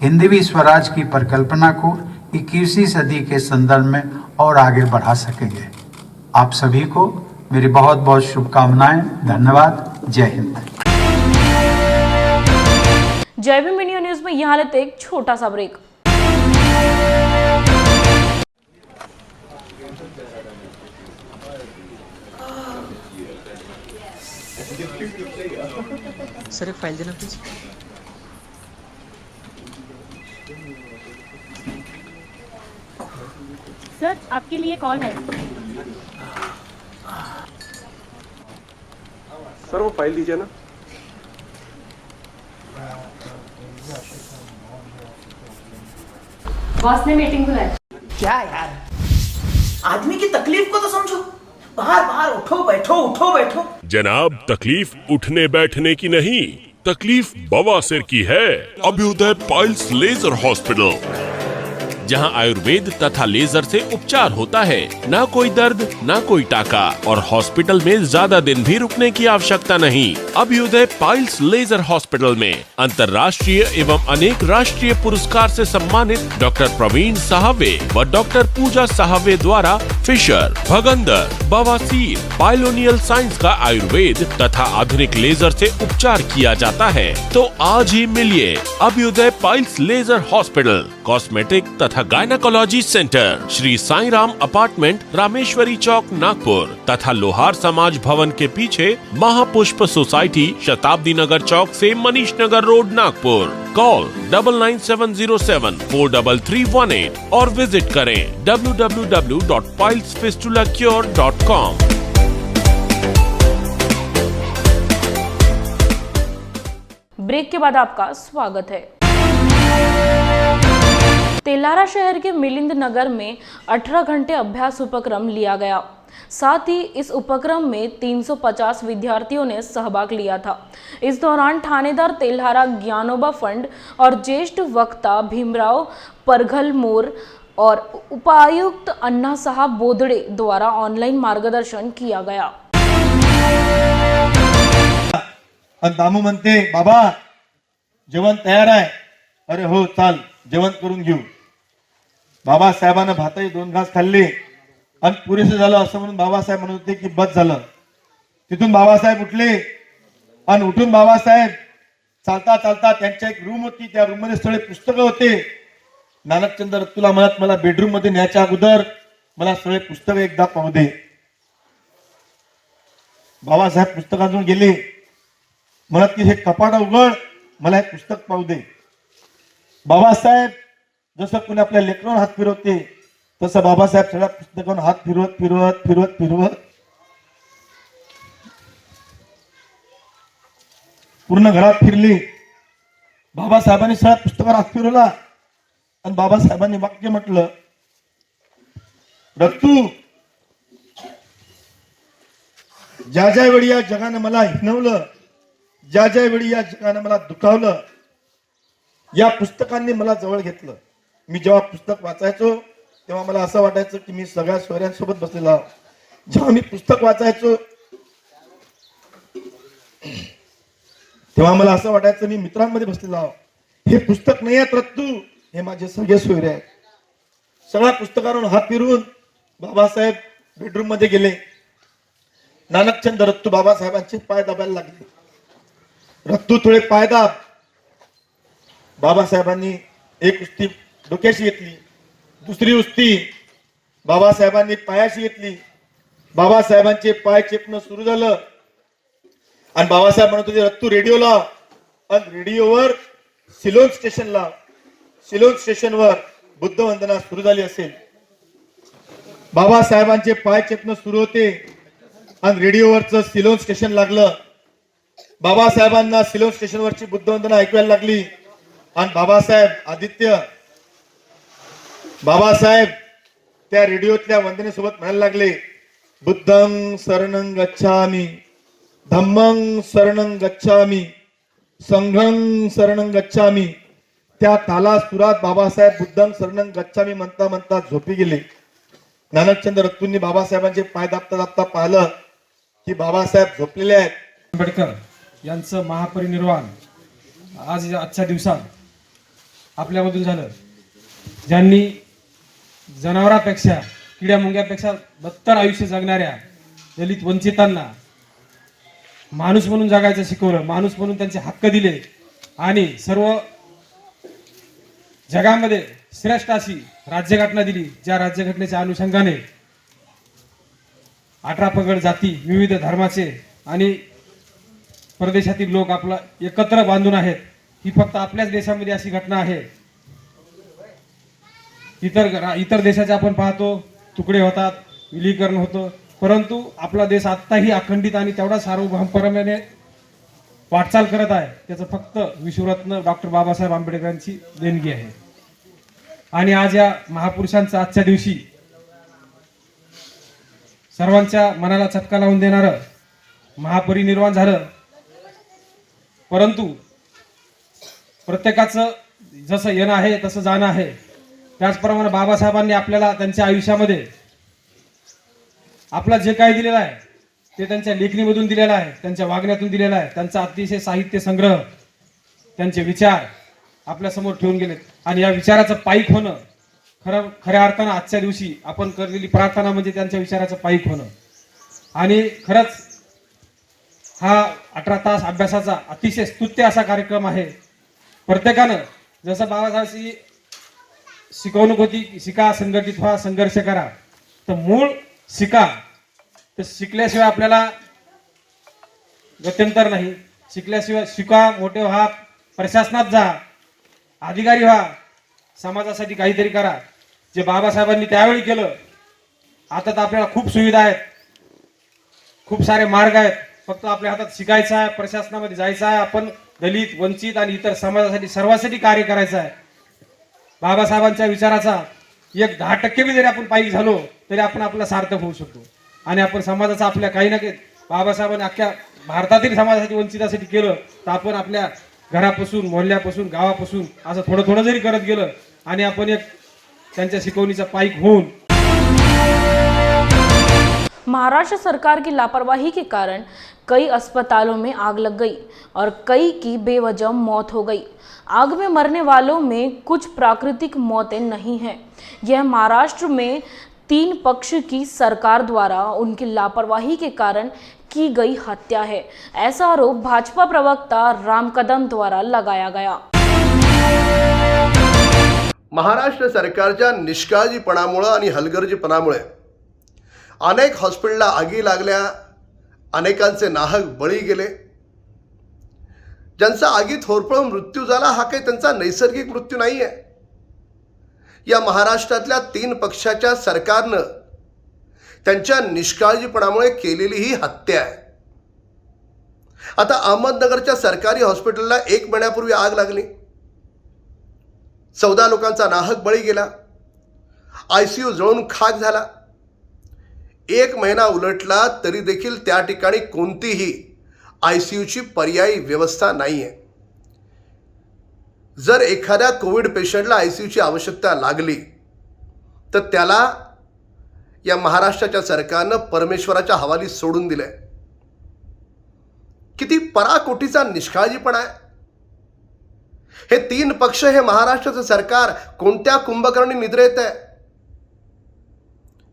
हिंदवी स्वराज की परिकल्पना को 21वीं सदी के संदर्भ में और आगे बढ़ा सकेंगे। आप सभी को मेरी बहुत बहुत शुभकामनाएं। धन्यवाद। जय हिंद। जय भीम इंडिया न्यूज में यहाँ लेते एक छोटा सा ब्रेक। सर एक फाइल देना प्लीज। सर आपके लिए कॉल है। सर वो फाइल दीजिए ना। बॉस ने मीटिंग बुलाई। क्या यार, आदमी की तकलीफ को तो समझो। बाहर बाहर उठो बैठो। जनाब, तकलीफ उठने बैठने की नहीं, तकलीफ बवासीर की है। अभ्युदय पाइल्स लेजर हॉस्पिटल, जहां आयुर्वेद तथा लेजर से उपचार होता है। ना कोई दर्द, ना कोई टाका, और हॉस्पिटल में ज्यादा दिन भी रुकने की आवश्यकता नहीं। अभ्युदय पाइल्स लेजर हॉस्पिटल में अंतर्राष्ट्रीय एवं अनेक राष्ट्रीय पुरस्कार से सम्मानित डॉक्टर प्रवीण साहवे व डॉक्टर पूजा साहवे द्वारा फिशर, भगंदर, बवासीर, पाइलोनियल साइंस का आयुर्वेद तथा आधुनिक लेजर से उपचार किया जाता है। तो आज ही मिलिए Abhyudaya piles laser hospital, cosmetic तथा gynaecology centre, Shri Sai Ram apartment, Rameshwari Chowk, Nagpur तथा लोहार समाज भवन के पीछे महापुष्प सोसाइटी, शताब्दी नगर चौक से मनीष नगर रोड, नागपुर। कॉल 9970743318 और विजिट करें www.pilesfistulacure.com। ब्रेक के बाद आपका स्वागत है। तेल्हारा शहर के मिलिंद नगर में 18 घंटे अभ्यास उपक्रम लिया गया। साथ ही इस उपक्रम में 350 विद्यार्थियों ने सहभाग लिया था। इस दौरान थानेदार तेल्हारा ज्ञानोबा फंड और ज्येष्ठ वक्ता भीमराव परघलमोर और उपायुक्त अन्ना साहब बोदड़े द्वारा ऑनलाइन मार्गदर्शन किया गया। दामू म्हणते, बाबा जेवण तयार आहे। अरे हो, चाल जेवण करून घेऊ। बाबासाहेबांना भाताचे 2 घास खाल्ले आणि पुरेसे झालं असं म्हणून बाबासाहेब म्हणत होते की बस झालं। तिथून बाबासाहेब उठले आणि उठून बाबासाहेब चालता चालता त्यांच्या एक रूम होती, त्या रूम मध्ये सगळे पुस्तकं होते। नानकचंद रत्तूला म्हणत, मला बेडरूम मध्ये न्यायच्या अगोदर मला सगळे पुस्तकं एकदा पाहू दे। बाबासाहेब पुस्तकातून गेले, म्हणत की हे कपाट उघड, मला हे पुस्तक पाहू दे। बाबासाहेब जसं कोणी आपल्या लेकरावर हात फिरवते तसं बाबासाहेब सगळ्या पुस्तकावर हात फिरवत फिरवत फिरवत फिरवत पूर्ण घरात फिरली। बाबासाहेबांनी सगळ्या पुस्तकावर हात फिरवला आणि बाबासाहेबांनी वाक्य म्हटलं, रत्तू, ज्या ज्या वेळी या जगानं मला हिणवलं, ज्या ज्या वेळी या जगानं मला दुखावलं, या पुस्तकांनी मला जवळ घेतलं। मी जेव्हा पुस्तक वाचायचो तेव्हा मला असं वाटायचं की मी सगळ्या सोयऱ्यांसोबत बसलेलो आहे। जेव्हा मी पुस्तक वाचायचो तेव्हा मला असं वाटायचं मी मित्रांमध्ये बसलेलो आहे। हे पुस्तक नाही आहेत रत्तू, हे माझे सगळे सोयरे आहेत। सगळ्या पुस्तकावरून हात फिरवून बाबासाहेब बेडरूम मध्ये गेले। नानकचंद रत्तू बाबासाहेबांचे पाय दाबायला लागले। रत्तू थोडे पाय दाब। बाबासाहेबांनी एक उस्ती डोक्याशी घेतली, दुसरी उस्ती बाबासाहेबांनी पायाशी घेतली। बाबासाहेबांचे पाय चेपणं सुरू झालं आणि बाबासाहेब म्हणत होते, रत्तू रेडिओ लाव। आणि रेडिओवर सिलोन स्टेशन लाव। सिलोन स्टेशनवर बुद्ध वंदना सुरू झाली असेल। बाबासाहेबांचे पाय चेपणं सुरू होते आणि रेडिओवरचं सिलोन स्टेशन लागलं. बाबासाहेबांना सिलोन स्टेशनवरची बुद्धवंदना ऐकायला लागली आणि बाबासाहेब त्या रेडिओतल्या वंदनेसोबत म्हणायला लागले, बुद्धं शरणं गच्छामि, धम्मं शरणं गच्छामि, संघं शरणं गच्छामि. त्या ताला सुरात बाबासाहेब बुद्धं शरणं गच्छामि म्हणता म्हणता झोपी गेले. नानकचंद्र रत्तूंनी बाबासाहेबांचे पाय दाबता दाबता पाहिलं की बाबासाहेब झोपलेले आहेत. आंबेडकर यांचं महापरिनिर्वाण आजच्या दिवसात आपल्यामधून झालं. ज्यांनी जनावरांपेक्षा किड्या मुंग्यापेक्षा बदतर आयुष्य जगणाऱ्या दलित वंचितांना माणूस म्हणून जगायचं शिकवलं, माणूस म्हणून त्यांचे हक्क दिले आणि सर्व जगामध्ये श्रेष्ठ अशी राज्यघटना दिली, ज्या राज्यघटनेच्या अनुषंगाने 18 पगड जाती, विविध धर्माचे आणि परदेशातील लोक आपला एकत्र बांधून आहेत. ही फक्त आपल्याच देशामध्ये अशी घटना आहे. इतर देशाचे आपण पाहतो तुकडे होतात, विलीकरण होतं, परंतु आपला देश आत्ताही अखंडित आणि तेवढा सार्वभौमपणाने वाटचाल करत आहे. त्याचं फक्त विश्वरत्न डॉक्टर बाबासाहेब आंबेडकरांची देणगी आहे. आणि आज या महापुरुषांचा आजच्या दिवशी सर्वांच्या मनाला चटका लावून देणारं महापरिनिर्वाण झालं. परंतु प्रत्येकाचं जसं येणं आहे तसं जाणं आहे. त्याचप्रमाणे बाबासाहेबांनी आपल्याला त्यांच्या आयुष्यामध्ये आपला जे काही दिलेलं आहे ते त्यांच्या लेखणीमधून दिलेलं आहे, त्यांच्या वागण्यातून दिलेलं आहे. त्यांचा अतिशय साहित्य संग्रह, त्यांचे विचार आपल्यासमोर ठेवून गेलेत आणि या विचाराचं पाईक होणं खऱ्या अर्थानं आजच्या दिवशी आपण करलेली प्रार्थना म्हणजे त्यांच्या विचाराचं पाईक होणं. आणि खरंच हा 18 तास अभ्यासाचा अतिशय स्तुत्य असा कार्यक्रम आहे. प्रत्येकानं जसं बाबासाहेबांची शिकवणूक होती की शिका, संघटित व्हा, संघर्ष करा, तर मूळ शिका. तर शिकल्याशिवाय आपल्याला गत्यंतर नाही. शिकल्याशिवाय शिका, मोठे व्हा, प्रशासनात जा, अधिकारी व्हा, समाजासाठी काहीतरी करा. जे बाबासाहेबांनी त्यावेळी केलं. आता तर आपल्याला खूप सुविधा आहेत, खूप सारे मार्ग आहेत. फक्त आपल्या हातात शिकायचं आहे, प्रशासनामध्ये जायचं आहे, आपण दलित, वंचित आणि इतर समाजासाठी सर्वांसाठी कार्य करायचं आहे. बाबासाहेबांच्या विचाराचा 10% बी जरी आपण पायी झालो तरी आपण आपला सार्थक होऊ शकतो. आणि आपण समाजाचा आपल्या काही ना काही बाबासाहेबांनी अख्ख्या भारतातील समाजासाठी वंचितासाठी केलं तर आपण आपल्या घरापासून, मोहल्ल्यापासून, गावापासून असं थोडं थोडं जरी करत गेलं आणि आपण एक त्यांच्या शिकवणीचा पाईक होऊन. महाराष्ट्र सरकार की लापरवाही के कारण कई अस्पतालों में आग लग गई और कई की बेवजह मौत हो गई. आग में मरने वालों में कुछ प्राकृतिक मौतें नहीं हैं. यह महाराष्ट्र में 3 पक्ष की सरकार द्वारा उनकी लापरवाही के कारण की गई हत्या है. ऐसा आरोप भाजपा प्रवक्ता राम कदम द्वारा लगाया गया. महाराष्ट्र सरकारच्या निष्काळजीपणामुळे आणि हलगर्जीपणामुळे अनेक हॉस्पिटलला आगी लागल्या, अनेकांचे नाहक बळी गेले. ज्यांचा आगीत होरपळून मृत्यू झाला हा काही त्यांचा नैसर्गिक मृत्यू नाही आहे. या महाराष्ट्रातल्या 3 पक्षाच्या सरकारनं त्यांच्या निष्काळजीपणामुळे केलेली ही हत्या आहे. आता अहमदनगरच्या सरकारी हॉस्पिटलला 1 महिन्यापूर्वी आग लागली. 14 लोकांचा नाहक बळी गेला. ICU जळून खाक झाला. 1 महिना उलटला तरी देखील त्या ठिकाणी कोणतीही ICUची पर्यायी व्यवस्था नाही आहे. जर एखाद्या कोविड पेशंटला ICUची आवश्यकता लागली तर त्याला या महाराष्ट्राच्या सरकारनं परमेश्वराच्या हवाली सोडून दिलंय. किती पराकोटीचा निष्काळजीपणा आहे. हे 3 पक्ष, हे महाराष्ट्राचं सरकार कोणत्या कुंभकर्णी निद्रेत आहे.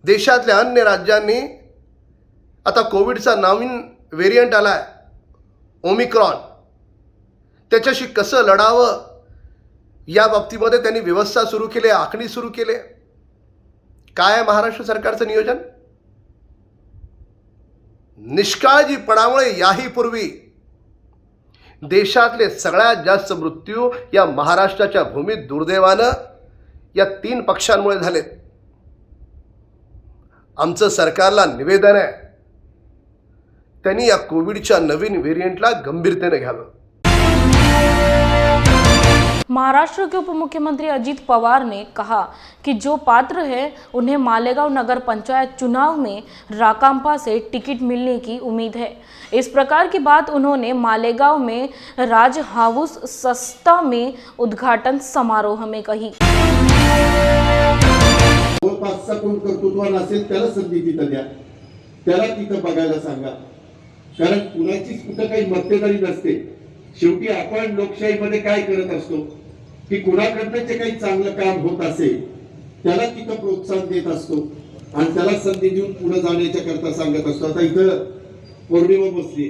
देशातल्या अन्य राज्यांनी आता कोविडचा नवीन व्हेरियंट आलाय ओमिक्रॉन, त्याच्याशी कसं लढावं या बाबतीमध्ये त्यांनी व्यवस्था सुरू केली, आखणी सुरू केली. काय आहे महाराष्ट्र सरकारचं नियोजन? निष्काळजीपणामुळे याही पूर्वी देशातले सगळ्यात जास्त मृत्यू या महाराष्ट्राच्या भूमीत दुर्दैवानं या 3 पक्षांमुळे झालेत. आमचं सरकारला निवेदन आहे, त्यांनी या कोविडच्या नवीन व्हेरियंटला गंभीरतेने घ्यावं। महाराष्ट्र के उप मुख्यमंत्री अजीत पवार ने कहा कि जो पात्र है उन्हें मालेगांव नगर पंचायत चुनाव में राकांपा से टिकट मिलने की उम्मीद है। इस प्रकार की बात उन्होंने मालेगांव में राज हाउस सस्ता में उद्घाटन समारोह में कही। 5-6 कोण कर्तृत्वान असेल त्याला संधी तिथं द्या, त्याला तिथं बघायला सांगा, कारण कुणाचीच कुठं काही मक्तेदारी नसते। शेवटी आपण लोकशाहीमध्ये काय करत असतो की कुणाकडनं जे काही चांगलं काम होत असेल त्याला तिथं प्रोत्साहन देत असतो आणि त्याला संधी देऊन पुढे जाण्याच्या करता सांगत असतो। आता इथं पौर्णिमा बसली,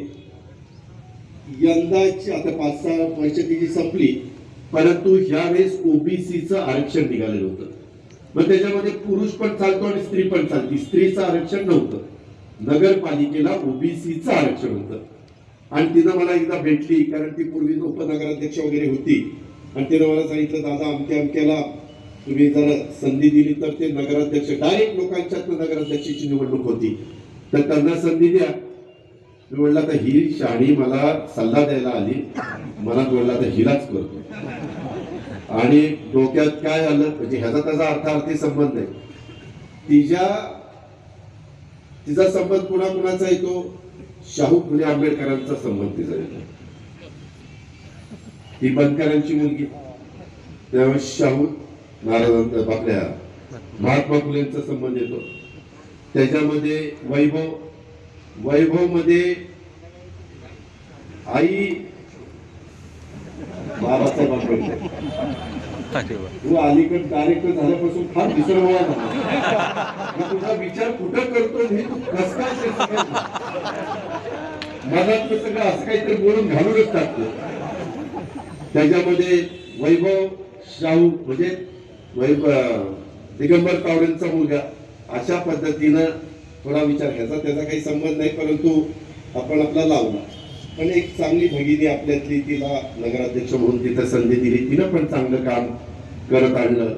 यंदाची आता 5-6 वर्ष तिची संपली, परंतु ह्यावेळेस ओबीसीचं आरक्षण निघालेलं होतं। मग त्याच्यामध्ये पुरुष पण चालतो आणि स्त्री पण चालती, स्त्रीचं आरक्षण नव्हतं, नगरपालिकेला ओबीसीचं आरक्षण होतं। आणि तिनं मला एकदा भेटली, कारण ती पूर्वी उपनगराध्यक्ष वगैरे होती, आणि तिनं मला सांगितलं, दादा अमक्याला तुम्ही जर संधी दिली तर ते नगराध्यक्ष डायरेक्ट लोकांच्यात नगराध्यक्षाची निवडणूक होती, तर त्यांना संधी द्या। मी म्हणलं आता ही शाणी मला सल्ला द्यायला आली, मनात म्हणलं आता हिलाच करतो। आणि डोक्यात काय आलं म्हणजे ह्याचा त्याचा अर्थार्थी संबंध आहे, तिचा संबंध कुणाकुणाचा येतो, शाहू फुले आंबेडकरांचा संबंध तिचा येतो। ही बनकरांची मुलगी, त्यामुळे शाहू महाराजांचा आपल्या महात्मा फुलेंचा संबंध येतो। त्याच्यामध्ये वैभव मध्ये आई बाबासाहेब आंबेडकर, तू अलीकडे डायरेक्ट झाल्यापासून फार विसरवा झाला, तुझा विचार कुठं करतो हे तू कस काय मनात सगळं असं काहीतरी बोलून घालूनच टाकतो। त्याच्यामध्ये वैभव शाहू म्हणजे दिगंबर तावडेंचा मुलगा, अशा पद्धतीनं थोडा विचार घ्यायचा, त्याचा काही संबंध नाही, परंतु आपण आपला लावला। पण एक चांगली भगिनी आपल्यातली, तिला नगराध्यक्ष म्हणून तिथं संधी दिली, तिनं पण चांगलं काम करत आणलं।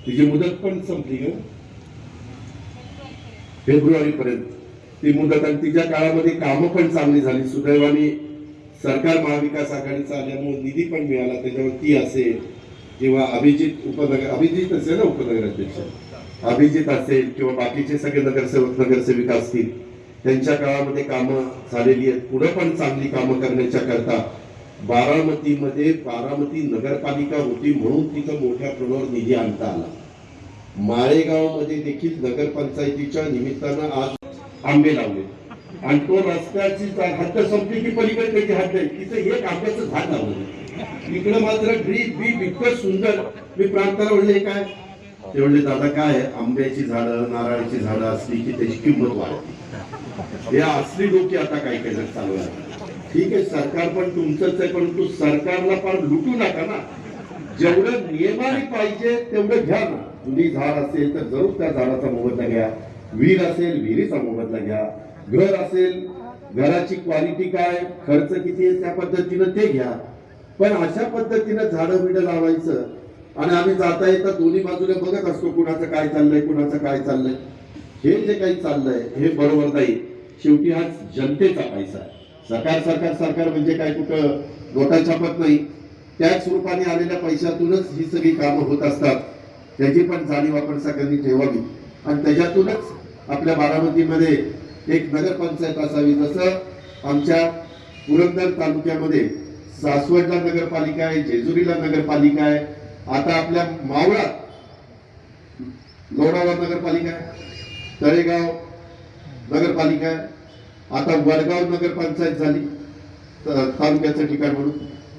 तिची मुदत पण संपली ग फेब्रुवारी पर्यंत ती मुदत, आणि तिच्या काळामध्ये कामं पण चांगली झाली। सुदैवाने सरकार महाविकास आघाडीचा आल्यामुळे निधी पण मिळाला, त्याच्यावर ती असेल किंवा अभिजित असेल ना उपनगराध्यक्ष, अभिजित असेल किंवा बाकीचे सगळे नगरसेविका असतील, त्यांच्या काळामध्ये कामं झालेली आहेत। पुढे पण चांगली कामं करण्याच्या करता बारामतीमध्ये बारामती नगरपालिका होती म्हणून तिथं मोठ्या प्रमाणावर निधी आणता आला। माळेगावमध्ये देखील नगरपंचायतीच्या निमित्तानं आज आंबे लावले, आणि तो रस्त्याची हद्द संपली की पलीकडे त्याची हद्द आहे, तिथं एक आंब्याचं झाड लावलं। इकडे मात्र ड्रीप बीप इतकं सुंदर। मी प्रांताला म्हणले काय, ते म्हणले दादा काय आंब्याची झाडं नारळाची झाडं असली की त्याची किंमत वाढते। हे असली डोकी आता काही काही जण चालवतात। ठीक आहे, सरकार पण तुमचंच आहे, परंतु सरकारला पण लुटू नका ना, जेवढं नियमाने पाहिजे तेवढं घ्या ना। जुनी झाड असेल तर जरूर त्या झाडाचा मोबदला घ्या, विहीर असेल विहिरीचा मोबदला घ्या, घर असेल घराची क्वालिटी काय, खर्च किती आहे त्या पद्धतीनं ते घ्या। पण अशा पद्धतीनं झाडं बिडं लावायचं आणि आम्ही जाता येता दोन्ही बाजूला बघत असतो कुणाचं काय चाललंय कुणाचं काय चाललंय, हे जे काही चाललंय हे बरोबर नाही। शेवटी हा जनतेचा पैसा आहे। सरकार म्हणजे काय कुठं नोटा छापत नाही, टॅक्स रूपाने आलेल्या पैशातूनच ही सगळी कामं होत असतात, त्याची पण जाणीव आपण सगळ्यांनी ठेवावी। आणि त्याच्यातूनच आपल्या बारामतीमध्ये एक नगरपंचायत असावी, जसं आमच्या पुरंदर तालुक्यामध्ये सासवडला नगरपालिका आहे, जेजुरीला नगरपालिका आहे, आता आपल्या मावळात लोणावळा नगरपालिका आहे, तळेगाव नगरपालिका आहे, आता वडगाव नगरपंचायत झाली तालुक्याचं ठिकाण म्हणून,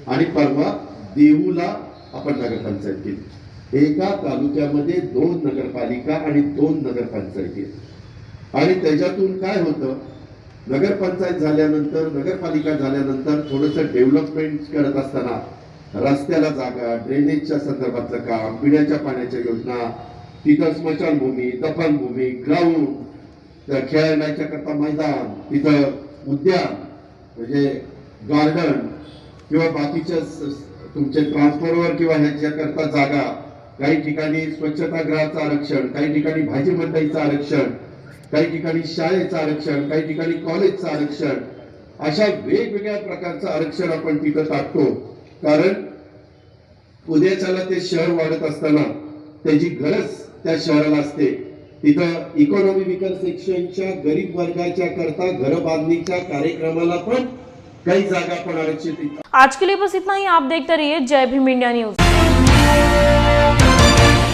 आणि परवा देहूला आपण नगरपंचायत केली। एका तालुक्यामध्ये 2 नगरपालिका आणि 2 नगरपंचायती, आणि त्याच्यातून काय होतं, नगरपंचायत झाल्यानंतर नगरपालिका झाल्यानंतर थोडंसं डेव्हलपमेंट करत असताना रस्त्याला जागा, ड्रेनेजच्या संदर्भातलं काम, पिण्याच्या पाण्याच्या योजना, तिथं स्मशानभूमी, दफनभूमी, ग्राउंड, खेळण्याच्या करता मैदान, तिथं उद्यान म्हणजे गार्डन किंवा बाकीच्या तुमचे ट्रान्सफॉर्मर किंवा ह्याच्या करता जागा, काही ठिकाणी स्वच्छतागृहाचं आरक्षण, काही ठिकाणी भाजी मंडईचं आरक्षण, काही ठिकाणी शाळेचं आरक्षण, काही ठिकाणी कॉलेजचं आरक्षण, अशा वेगवेगळ्या प्रकारचं आरक्षण आपण तिथं टाकतो. कारण उद्याच्याला ते शहर वाढत असताना त्याची गरज त्या शहराला असते. तिथं इकॉनॉमी विकास सेक्शनच्या गरीब वर्गाच्या करता घर बांधणीच्या कार्यक्रमाला पण कई जागा पण आरक्षित. आज के लिए बस इतना ही। आप देखते रहिए जय भीम इंडिया न्यूज।